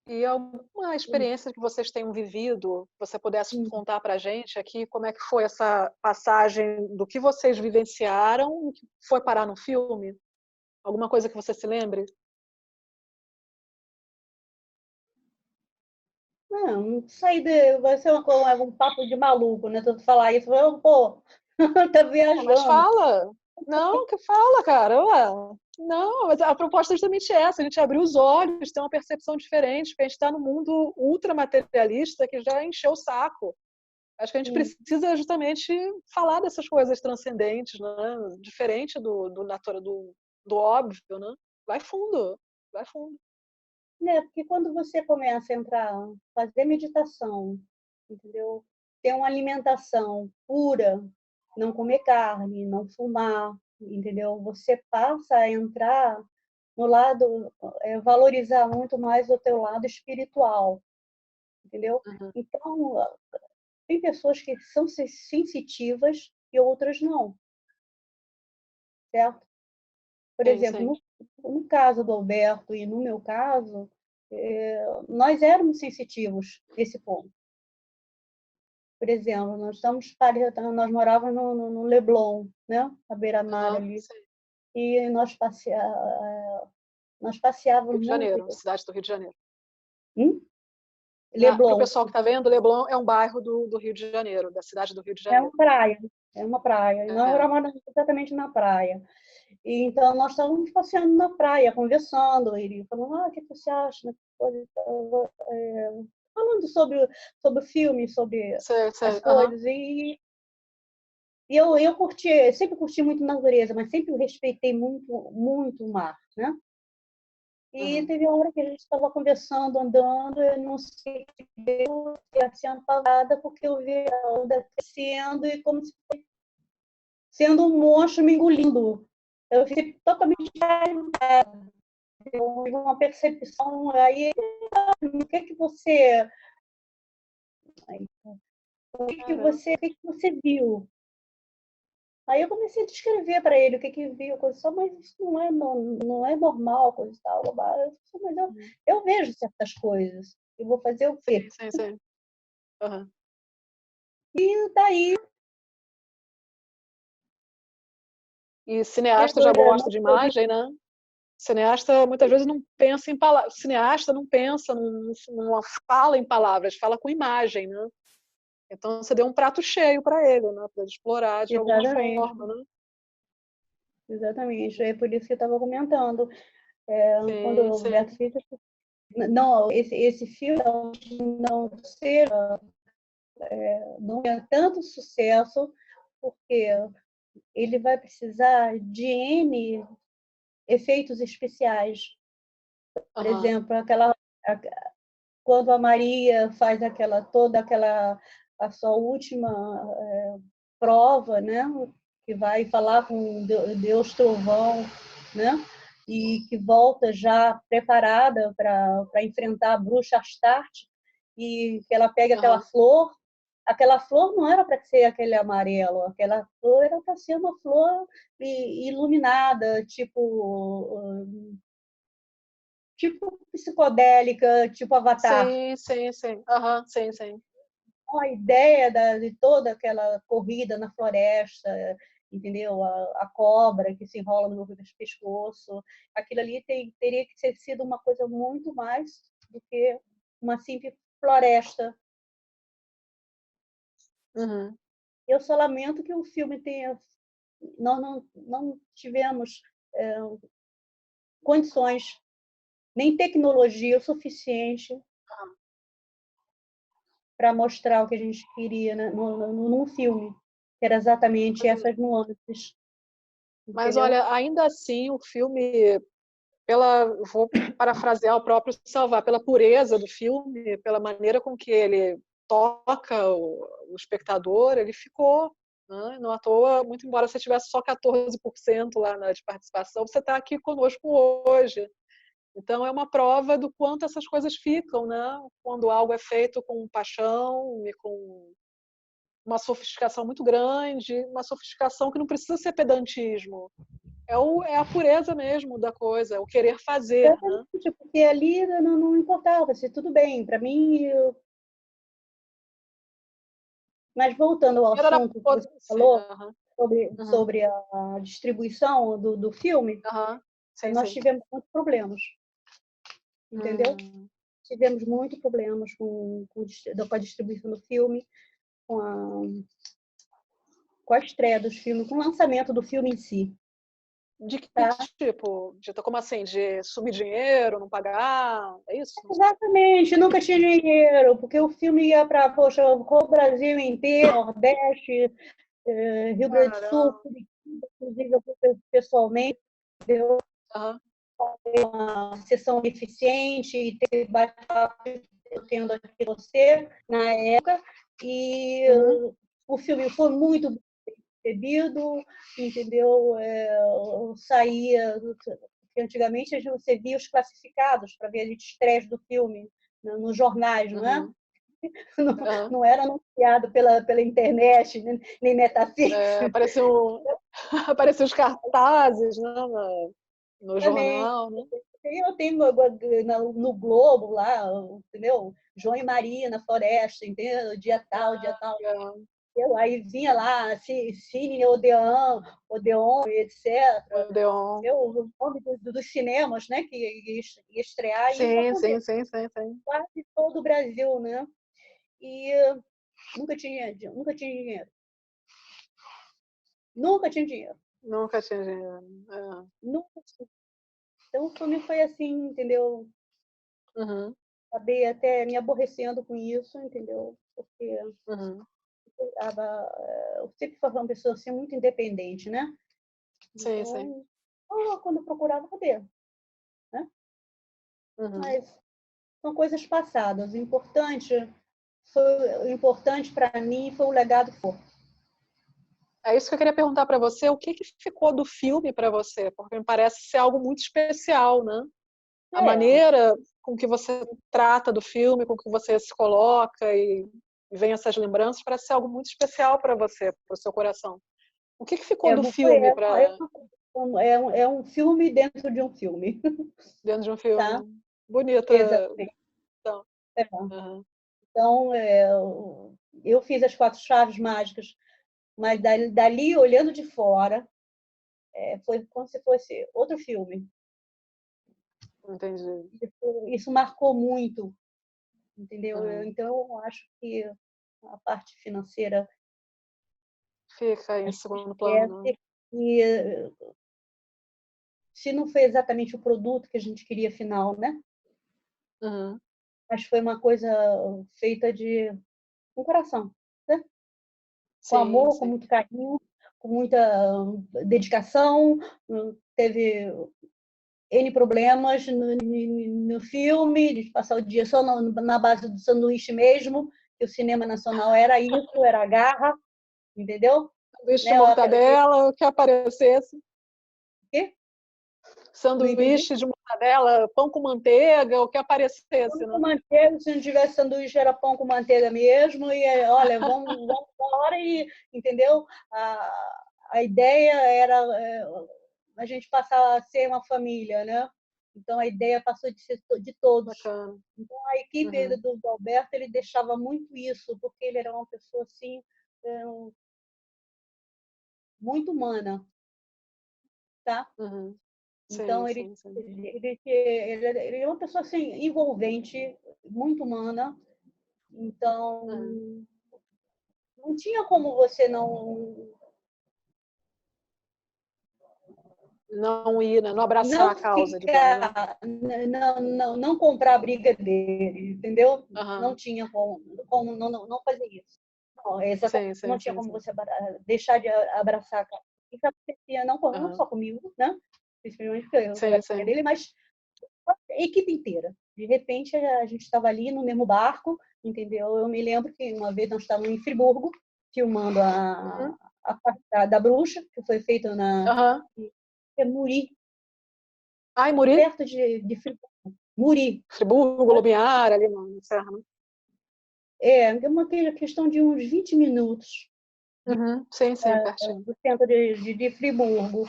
E alguma experiência que vocês tenham vivido, você pudesse contar para a gente aqui, como é que foi essa passagem do que vocês vivenciaram e que foi parar no filme? Alguma coisa que você se lembre? Não, vai ser um papo de maluco, né? Tu falar isso, pô, tá Mas viajando. fala. Não, que fala, cara. Ué. Não, mas a proposta é justamente essa, a gente abrir os olhos, ter uma percepção diferente, porque a gente está no mundo ultramaterialista que já encheu o saco. Acho que a gente precisa justamente falar dessas coisas transcendentes, né? Diferente do óbvio, né? Vai fundo, vai fundo. Porque quando você começa a entrar, fazer meditação, entendeu? Ter uma alimentação pura, não comer carne, não fumar, entendeu? Você passa a entrar no lado, valorizar muito mais o teu lado espiritual, entendeu? Uhum. Então, tem pessoas que são sensitivas e outras não, certo? Por exemplo, no caso do Alberto e no meu caso, nós éramos sensitivos nesse ponto. Por exemplo, nós morávamos no Leblon, né? Na beira-mar ali. E nós passeávamos Rio de Janeiro, muito. cidade do Rio de Janeiro. Leblon. Para o pessoal que está vendo, Leblon é um bairro do Rio de Janeiro, da cidade do Rio de É Janeiro. uma praia. Nós morávamos exatamente na praia. E, então, nós estávamos passeando na praia, conversando. Ele falando, o que você acha? Falando sobre o filme, sobre as coisas. E eu sempre curti muito natureza, mas sempre respeitei muito, muito o mar, né? E teve uma hora que a gente estava conversando, andando, eu não sei o que deu, assim, apagada, porque eu vi a onda descendo e como se fosse sendo um monstro me engolindo. Eu fiquei totalmente arrebatada. Eu tive uma percepção aí, o que você viu? Aí eu comecei a descrever para ele o que viu, coisa só, mas isso não é normal, coisa e tal. Mas eu vejo certas coisas. Eu vou fazer o quê? Sim. Uhum. E daí. E cineasta já gosta de imagem, né? Cineasta muitas vezes não pensa em palavras. Cineasta não pensa, não fala em palavras, fala com imagem, né? Então você deu um prato cheio para ele, né? Para ele explorar de alguma forma, né? Exatamente, é por isso que eu estava comentando. Quando o Roberto fez não, esse filme não é tanto sucesso, porque ele vai precisar de N efeitos especiais. Por exemplo, quando a Maria faz a sua última prova, né? Que vai falar com Deus Trovão, né? E que volta já preparada para enfrentar a bruxa Astarte, e que ela pega aquela flor não era para ser aquele amarelo, aquela flor era para ser uma flor iluminada, tipo psicodélica, tipo Avatar. Sim. Sim. A ideia de toda aquela corrida na floresta, entendeu? A cobra que se enrola no pescoço, aquilo ali teria que ter sido uma coisa muito mais do que uma simples floresta. Uhum. Eu só lamento que o filme tenha... Nós não tivemos condições, nem tecnologia o suficiente para mostrar o que a gente queria, né, num filme, que era exatamente essas nuances. Mas olha, ainda assim o filme, vou parafrasear o próprio Salvar, pela pureza do filme, pela maneira com que ele toca o espectador, ele ficou, né? Não à toa, muito embora você tivesse só 14% lá de participação, você está aqui conosco hoje. Então é uma prova do quanto essas coisas ficam, né? Quando algo é feito com paixão e com uma sofisticação muito grande, uma sofisticação que não precisa ser pedantismo. É a pureza mesmo da coisa, é o querer fazer. Exatamente, né? Porque ali não importava, se tudo bem, para mim. Mas voltando ao assunto que você falou sobre a distribuição do filme, nós tivemos muitos problemas, entendeu? tivemos muitos problemas com a distribuição do filme, com a estreia dos filmes, com o lançamento do filme em si. De que Tá? tipo? Como assim? De sumir dinheiro, não pagar? É isso? Exatamente, nunca tinha dinheiro, porque o filme ia para, poxa, o Brasil inteiro, Nordeste, Rio Grande do Sul, Caramba. inclusive eu pessoalmente, deu Aham. uma sessão eficiente e teve bate-papo tendo aqui você na época, e o filme foi muito bem recebido, entendeu? Saía, porque antigamente você via os classificados para ver as estreias do filme nos jornais, não é? Não era anunciado pela internet, nem Metafix. Apareceu os cartazes, né, no jornal, né? Eu tenho no Globo lá, entendeu? João e Maria na floresta, entendeu? Dia tal, dia tal. Aí vinha lá, Cine Odeon, etc. Odeon. O nome dos cinemas, né? Que ia estrear. Sim. Quase todo o Brasil, né? E nunca tinha dinheiro. Nunca tinha dinheiro. Nunca tinha dinheiro. Nunca tinha. Então, o filme foi assim, entendeu? Acabei até me aborrecendo com isso, entendeu? Porque eu sempre fui uma pessoa assim, muito independente, né? Sim, então, sim. Quando eu procurava, cadê? Né? Mas são coisas passadas. O importante para mim foi o legado que for. É isso que eu queria perguntar para você. O que ficou do filme para você? Porque me parece ser algo muito especial, né? A maneira com que você trata do filme, com que você se coloca e vem essas lembranças, parece ser algo muito especial para você, para o seu coração. O que ficou do filme para é um filme dentro de um filme. dentro de um filme? Tá? Bonita. Exatamente. Então, eu fiz as 4 chaves mágicas, mas dali olhando de fora, foi como se fosse outro filme. Entendi. Isso marcou muito, entendeu? Então, eu acho que a parte financeira fica em segundo plano. E se não foi exatamente o produto que a gente queria final, né? Mas foi uma coisa feita com coração, né? Com amor, com muito carinho, com muita dedicação. Teve N problemas no filme, de passar o dia só na base do sanduíche mesmo, que o cinema nacional era isso, era a garra, entendeu? Sanduíche de mortadela, o que aparecesse. O quê? Sanduíche de mortadela, pão com manteiga, o que aparecesse. Pão com manteiga, se não tivesse sanduíche, era pão com manteiga mesmo. E olha, vamos embora e, entendeu? A ideia era a gente passar a ser uma família, né? Então a ideia passou de ser de todos. Bacana. Então a equipe do Alberto, ele deixava muito isso, porque ele era uma pessoa assim muito humana, tá? Então, ele é uma pessoa assim, envolvente, muito humana. Então, não tinha como você não ir, né? Não abraçar a causa, digamos, né? Não comprar a briga dele, entendeu? Não tinha como não fazer isso. Não tinha como você deixar de abraçar a causa. Isso acontecia não só comigo, né? Principalmente porque eu era filha dele, mas a equipe inteira. De repente, a gente estava ali no mesmo barco, entendeu? Eu me lembro que uma vez nós estávamos em Friburgo, filmando a parte da bruxa, que foi feita em Muri. Em Muri? Perto de Friburgo. Muri. Friburgo, Lumiar, ali no Serra. É uma questão de uns 20 minutos. Pertinho. Do centro de Friburgo.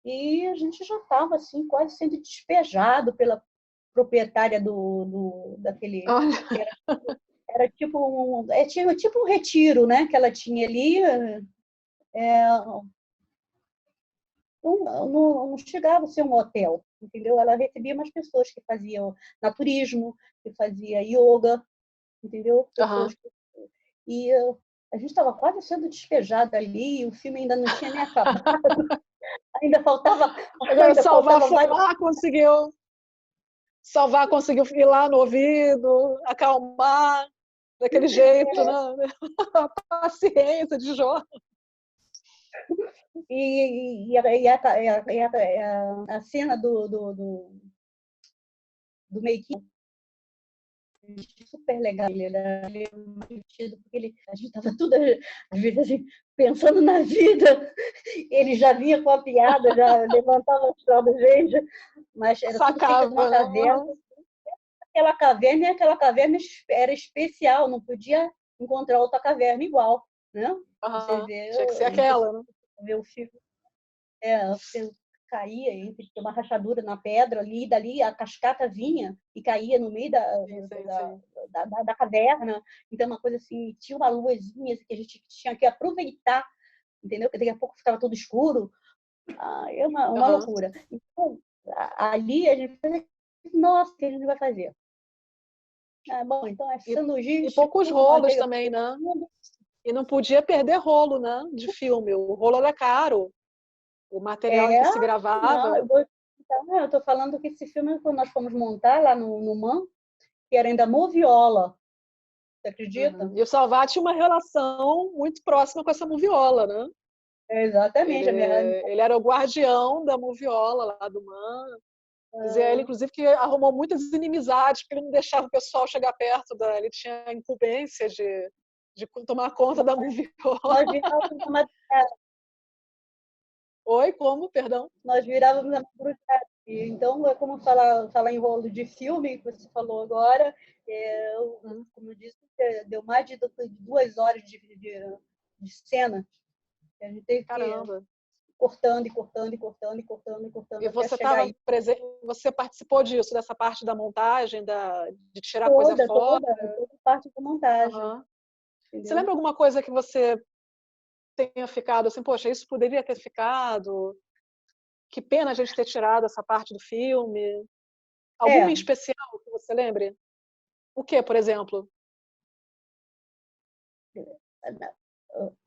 E a gente já estava assim, quase sendo despejado pela proprietária daquele. Era tipo tinha tipo um retiro, né? Que ela tinha ali. Não chegava a ser um hotel, entendeu? Ela recebia umas pessoas que faziam naturismo, que fazia yoga, entendeu? Aham. E a gente estava quase sendo despejada ali, e o filme ainda não tinha nem acabado, ainda faltava, Agora, ainda faltava vários. Salvar conseguiu ir lá no ouvido, acalmar, daquele jeito, né? A paciência de Jó. A cena do make super legal, ele era divertido, porque a gente estava tudo, às vezes, assim, pensando na vida, ele já vinha com a piada, já levantava as fraldas, gente, mas era tudo feito numa Sacava, caverna. né? Aquela caverna era especial, não podia encontrar outra caverna igual, né? Você vê, Tinha que ser aquela, né? vê o filme, você caía entre uma rachadura na pedra ali, e dali a cascata vinha e caía no meio Sim. da caverna. Então, uma coisa assim, tinha uma luzinha que a gente tinha que aproveitar, entendeu? Porque daqui a pouco ficava tudo escuro. É uma loucura. Então, ali a gente pensa, nossa, o que a gente vai fazer? Bom, então é sanduíche. E poucos rolos também, né? E não podia perder rolo, né? De filme. O rolo era caro. O material em que se gravava. Não, eu estou falando que esse filme, quando nós fomos montar lá no MAN, que era ainda moviola. Você acredita? E o Salvat tinha uma relação muito próxima com essa moviola, né? Exatamente. Ele era o guardião da moviola lá do MAN. Dizia ele, inclusive, que arrumou muitas inimizades, porque ele não deixava o pessoal chegar perto ele tinha incumbência de tomar conta da moviola. Nós virávamos uma... Oi, como? Perdão? Nós virávamos a madrugada. Então, é como falar em rolo de filme, que você falou agora, como eu disse, deu mais de 2 horas de cena. A gente teve Caramba. que cortando. E você estava presente, você participou disso, dessa parte da montagem, de tirar coisa fora? Toda parte da montagem. Você lembra alguma coisa que você tenha ficado assim, poxa, isso poderia ter ficado? Que pena a gente ter tirado essa parte do filme. Alguma em especial que você lembre? O que, por exemplo?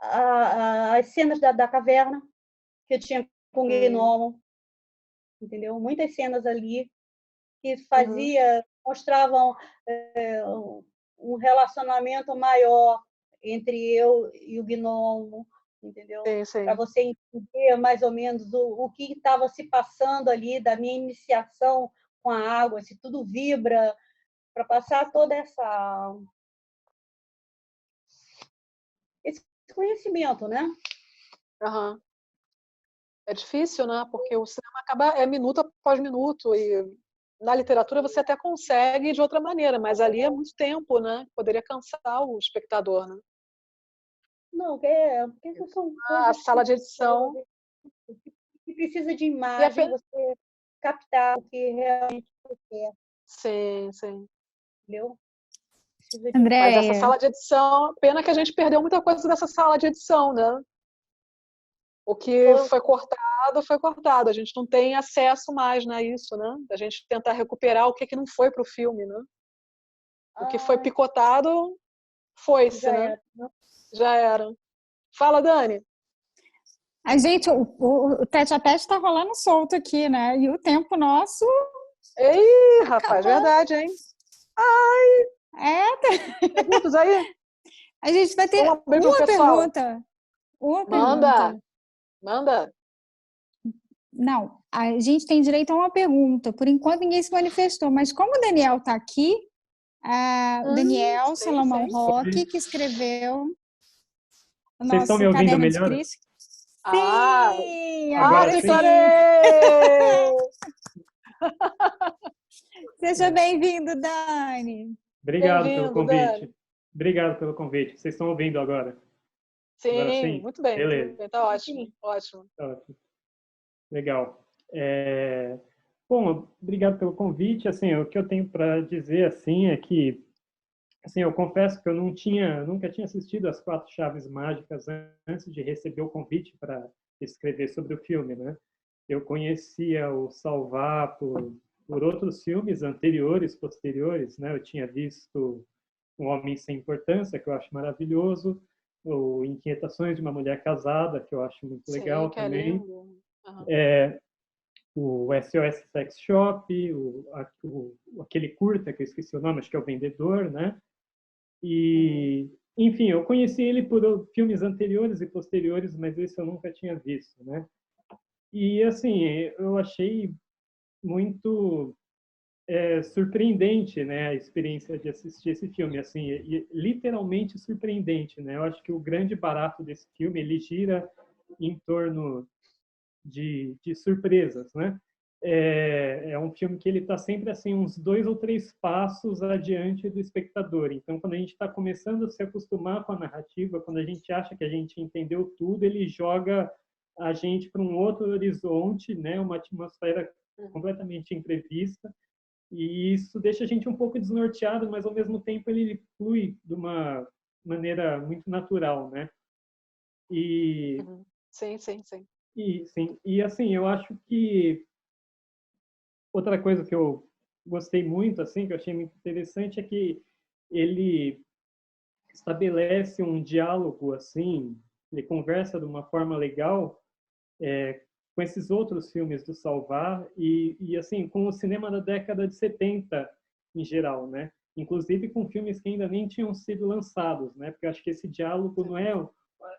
As cenas da caverna, que eu tinha com o gnomo, entendeu? Muitas cenas ali que mostravam um relacionamento maior entre eu e o gnomo, entendeu? Para você entender mais ou menos o que estava se passando ali da minha iniciação com a água, se tudo vibra, para passar toda esse conhecimento, né? É difícil, né? Porque o cinema acaba minuto após minuto e na literatura você até consegue de outra maneira, mas ali é muito tempo, né? Poderia cansar o espectador, né? Não, porque são coisas... A sala de edição... Que precisa de imagem, você captar o que realmente você quer. Sim. Entendeu? Andréia. Mas essa sala de edição... Pena que a gente perdeu muita coisa dessa sala de edição, né? O que foi cortado. A gente não tem acesso mais a isso, né? A gente tentar recuperar o que não foi para o filme, né? O que foi picotado, foi-se, né? Já era. Fala, Dani. A gente, o tete-a-tete está rolando solto aqui, né? E o tempo nosso... Ei, rapaz, verdade, hein? Perguntas aí? A gente vai ter uma pergunta. Manda. Não, a gente tem direito a uma pergunta. Por enquanto, ninguém se manifestou. Mas como o Daniel está aqui, o Daniel Salomão Roque, que escreveu o nosso estão me ouvindo caderno melhor? de Cris. Sim! Agora que sim. Seja bem-vindo, Dani. Obrigado pelo convite. Dani. Obrigado pelo convite. Vocês estão ouvindo agora? Sim, agora, sim? Muito bem. Beleza. Está ótimo. Ótimo. Legal. Bom, obrigado pelo convite. Assim, o que eu tenho para dizer assim é que, assim, eu confesso que eu nunca tinha assistido As Quatro Chaves Mágicas antes de receber o convite para escrever sobre o filme, né? eu conhecia o Salvá por outros filmes anteriores, posteriores, né? Eu tinha visto Um Homem Sem Importância, que eu acho maravilhoso, ou Inquietações de uma Mulher Casada, que eu acho muito legal Sim, que é também. lindo. Uhum. O SOS Sex Shop, aquele curta, que eu esqueci o nome, acho que é O Vendedor, né? E, enfim, eu conheci ele por filmes anteriores e posteriores, mas esse eu nunca tinha visto, né? E, assim, eu achei muito surpreendente, né, a experiência de assistir esse filme, assim, literalmente surpreendente, né? Eu acho que o grande barato desse filme, ele gira em torno de surpresas, né? É um filme que ele está sempre assim uns 2 ou 3 passos adiante do espectador. Então, quando a gente está começando a se acostumar com a narrativa, quando a gente acha que a gente entendeu tudo, ele joga a gente para um outro horizonte, né? Uma atmosfera completamente imprevista. E isso deixa a gente um pouco desnorteado, mas ao mesmo tempo ele flui de uma maneira muito natural, né? E Sim, sim, sim. sim, e assim, eu acho que outra coisa que eu gostei muito, assim, que eu achei muito interessante, é que ele estabelece um diálogo, assim, ele conversa de uma forma legal com esses outros filmes do Salvar assim, com o cinema da década de 70 em geral, né? Inclusive com filmes que ainda nem tinham sido lançados, né? Porque eu acho que esse diálogo não é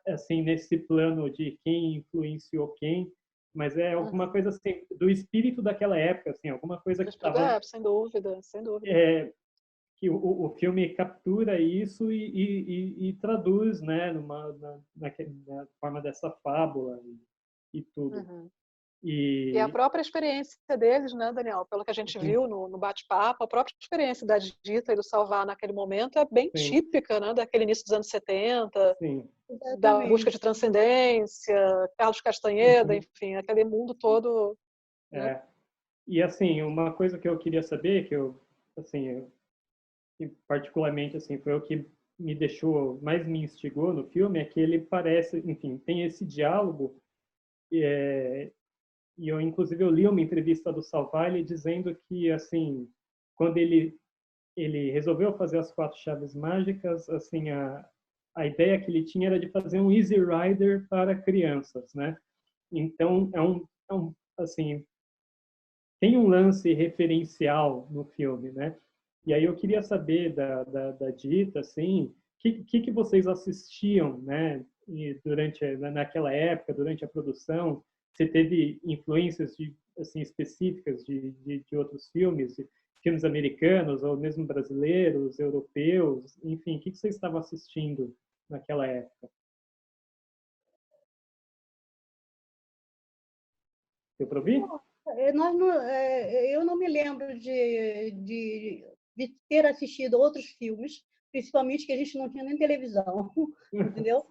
assim nesse plano de quem influenciou quem, mas é alguma coisa assim do espírito daquela época, assim, alguma coisa que estava Sem dúvida, sem dúvida. que o filme captura isso e traduz, né, na forma dessa fábula e tudo. E a própria experiência deles, né, Daniel? Pelo que a gente viu no bate-papo, a própria experiência da Dita e do Salvar naquele momento é bem típica, né, daquele início dos anos 70, da busca de transcendência, Carlos Castanheda, enfim, aquele mundo todo. Né? E assim, uma coisa que eu queria saber, que eu, assim, particularmente assim, foi o que me deixou, mais me instigou no filme, é que ele parece, enfim, tem esse diálogo e eu, inclusive, eu li uma entrevista do Salvale dizendo que, assim, quando ele resolveu fazer as 4 chaves mágicas, assim, a ideia que ele tinha era de fazer um Easy Rider para crianças, né? Então, assim, tem um lance referencial no filme, né? E aí eu queria saber da Dita, assim, que vocês assistiam, né? E naquela época, durante a produção, você teve influências assim específicas de outros filmes americanos ou mesmo brasileiros, europeus, enfim, o que vocês estavam assistindo naquela época? Deu para ouvir? Eu não me lembro de ter assistido outros filmes, principalmente que a gente não tinha nem televisão, entendeu?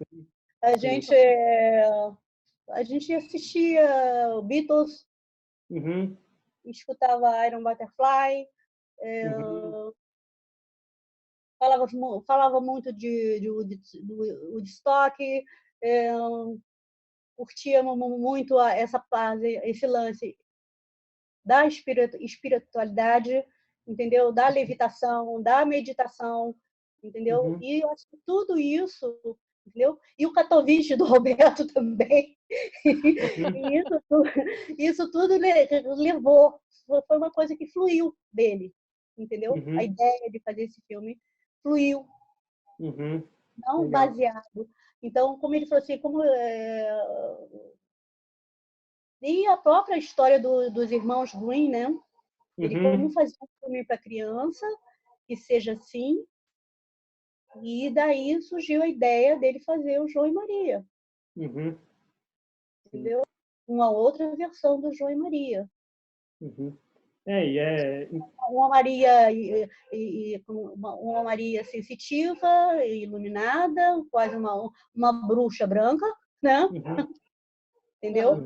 A gente assistia Beatles, escutava Iron Butterfly, falava muito de Woodstock, curtíamos muito esse lance da espiritualidade, entendeu? Da levitação, da meditação, entendeu? E eu acho que tudo isso, entendeu? E o Katowice do Roberto também. E isso tudo levou, foi uma coisa que fluiu dele, entendeu? A ideia de fazer esse filme fluiu, não Legal. baseado. Então, como ele falou assim, e a própria história dos irmãos Green, né? Ele como fazer um filme para criança que seja assim, e daí surgiu a ideia dele fazer o João e Maria, entendeu? Uma outra versão do João e Maria. Uma Maria sensitiva, iluminada, quase uma bruxa branca, né? Entendeu?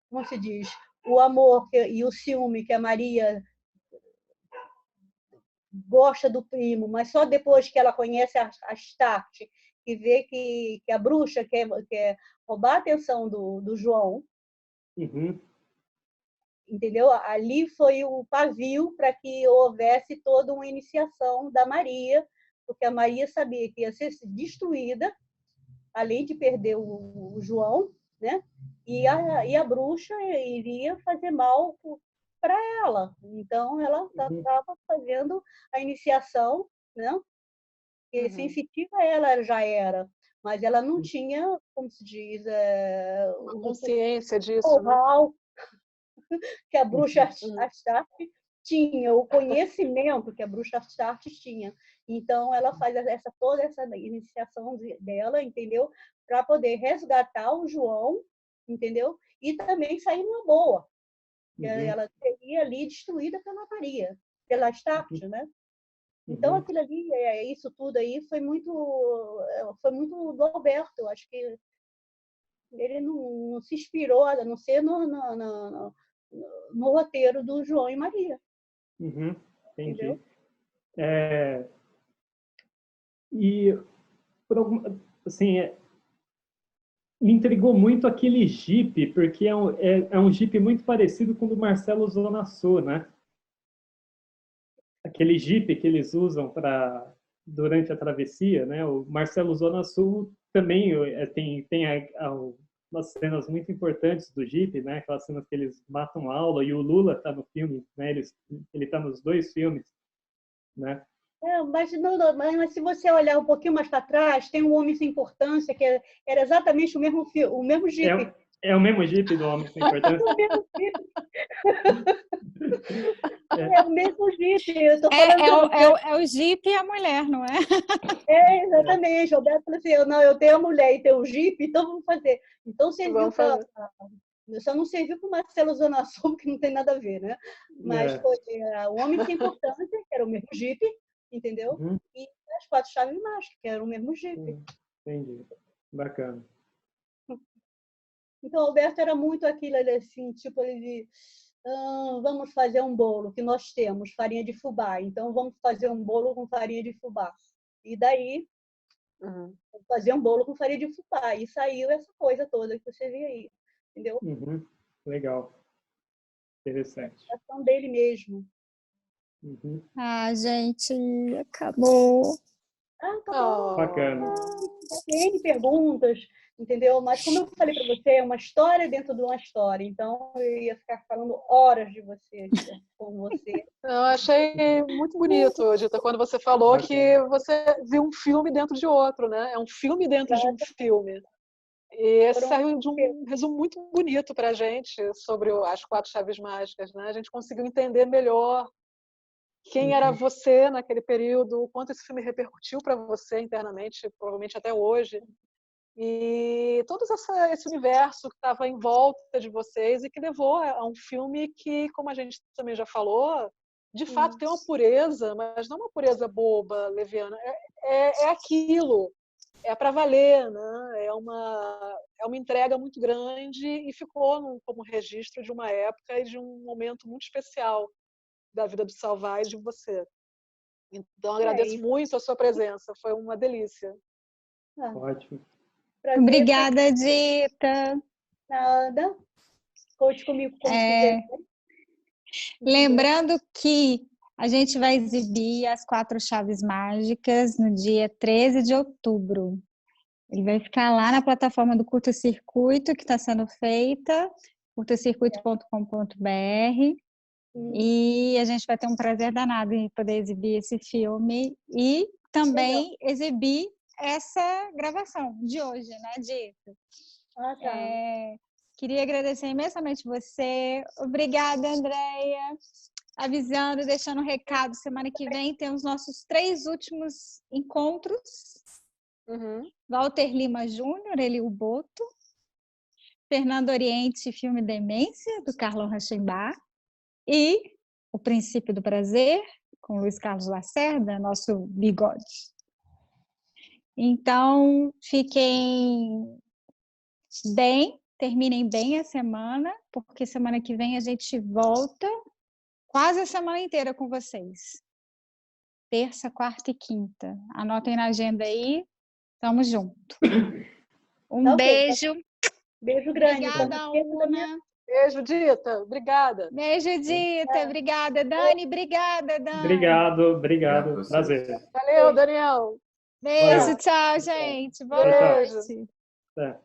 Como se diz? O amor e o ciúme que a Maria gosta do primo, mas só depois que ela conhece a Start que vê que a bruxa quer roubar a atenção do João, Uhum. entendeu? Ali foi o pavio para que houvesse toda uma iniciação da Maria, porque a Maria sabia que ia ser destruída, além de perder o João, né? E a bruxa iria fazer mal para ela. Então, ela estava fazendo a iniciação, né? Porque sensitiva ela já era, mas ela não tinha, como se diz, Uma consciência disso, o né? know-how que a bruxa Astarte tinha, o conhecimento que a bruxa Astarte tinha. Então, ela faz toda essa iniciação dela, entendeu? Para poder resgatar o João, entendeu? E também sair numa boa. Ela seria ali destruída pela Maria, pela Astarte, né? Então, aquilo ali, isso tudo aí foi muito do Alberto. Eu acho que ele não se inspirou, a não ser no roteiro do João e Maria. Entendi. Entendeu? E, assim, me intrigou muito aquele Jeep, porque é um Jeep muito parecido com o do Marcelo Zonassou, né? Aquele Jeep que eles usam durante a travessia, né? O Marcelo Zonassou também tem umas cenas muito importantes do Jeep, né? Aquelas cenas que eles matam aula, e o Lula está no filme, né? Ele está nos dois filmes, né? Mas se você olhar um pouquinho mais para trás, tem um Homem Sem Importância, que era exatamente o mesmo Jeep. É o mesmo Jeep do Homem Sem Importância? É o mesmo Jeep. Eu tô falando é o Jeep e a mulher, não é? Exatamente. O Alberto falou assim, eu tenho a mulher e tenho o Jeep, então vamos fazer. Então serviu para... Só não serviu para o Marcelo Zonassou, que não tem nada a ver, né? Mas foi o Homem Sem Importância, que era o mesmo Jeep, entendeu? E as 4 chaves mágicas, que era o mesmo Jeep. Entendi. Bacana. Então, o Alberto era muito aquilo assim, tipo, ele vamos fazer um bolo, que nós temos farinha de fubá, então vamos fazer um bolo com farinha de fubá. E daí, fazer um bolo com farinha de fubá. E saiu essa coisa toda que você vê aí, entendeu? Legal. Interessante. A ação dele mesmo. Ah, gente, acabou. Acabou. Bacana. Tem N perguntas, entendeu? Mas como eu falei para você, é uma história dentro de uma história. Então, eu ia ficar falando horas de você, com você. Eu achei muito bonito, Dita, quando você falou que você viu um filme dentro de outro, né? É um filme dentro de um filme. E esse saiu de um resumo muito bonito para a gente sobre as 4 chaves mágicas, né? A gente conseguiu entender melhor quem era você naquele período, o quanto esse filme repercutiu para você internamente, provavelmente até hoje. E todo esse universo que estava em volta de vocês e que levou a um filme que, como a gente também já falou, de fato tem uma pureza, mas não uma pureza boba, leviana. É aquilo, é para valer, né? É uma entrega muito grande e ficou como registro de uma época e de um momento muito especial da vida do Salvai e de você. Então, agradeço muito a sua presença, foi uma delícia. Ótimo. Prazer. Obrigada, Dita. Nada. Conte comigo quando quiser. Lembrando que a gente vai exibir as 4 chaves mágicas no dia 13 de outubro. Ele vai ficar lá na plataforma do Curta Circuito, que está sendo feita, curtacircuito.com.br. E a gente vai ter um prazer danado em poder exibir esse filme e também exibir essa gravação de hoje, né, Dita? Queria agradecer imensamente você. Obrigada, Andréia. Avisando, deixando um recado, semana que vem temos nossos 3 últimos encontros. Walter Lima Júnior, ele o Boto. Fernando Oriente, filme Demência, do Carlon Rachenbach. E O Princípio do Prazer, com Luiz Carlos Lacerda, nosso bigode. Então, fiquem bem, terminem bem a semana, porque semana que vem a gente volta quase a semana inteira com vocês. Terça, quarta e quinta. Anotem na agenda aí, Tamo junto. Um Tá ok. beijo. Beijo grande. Obrigada, Não esqueça da minha- Una. Beijo, Dita. Obrigada. Beijo, Dita. Obrigada, Dani. Obrigada, Dani. Obrigado. Obrigado a vocês. Prazer. Valeu, Daniel. Beijo, Valeu. tchau, gente. Boa Beijo. noite. É.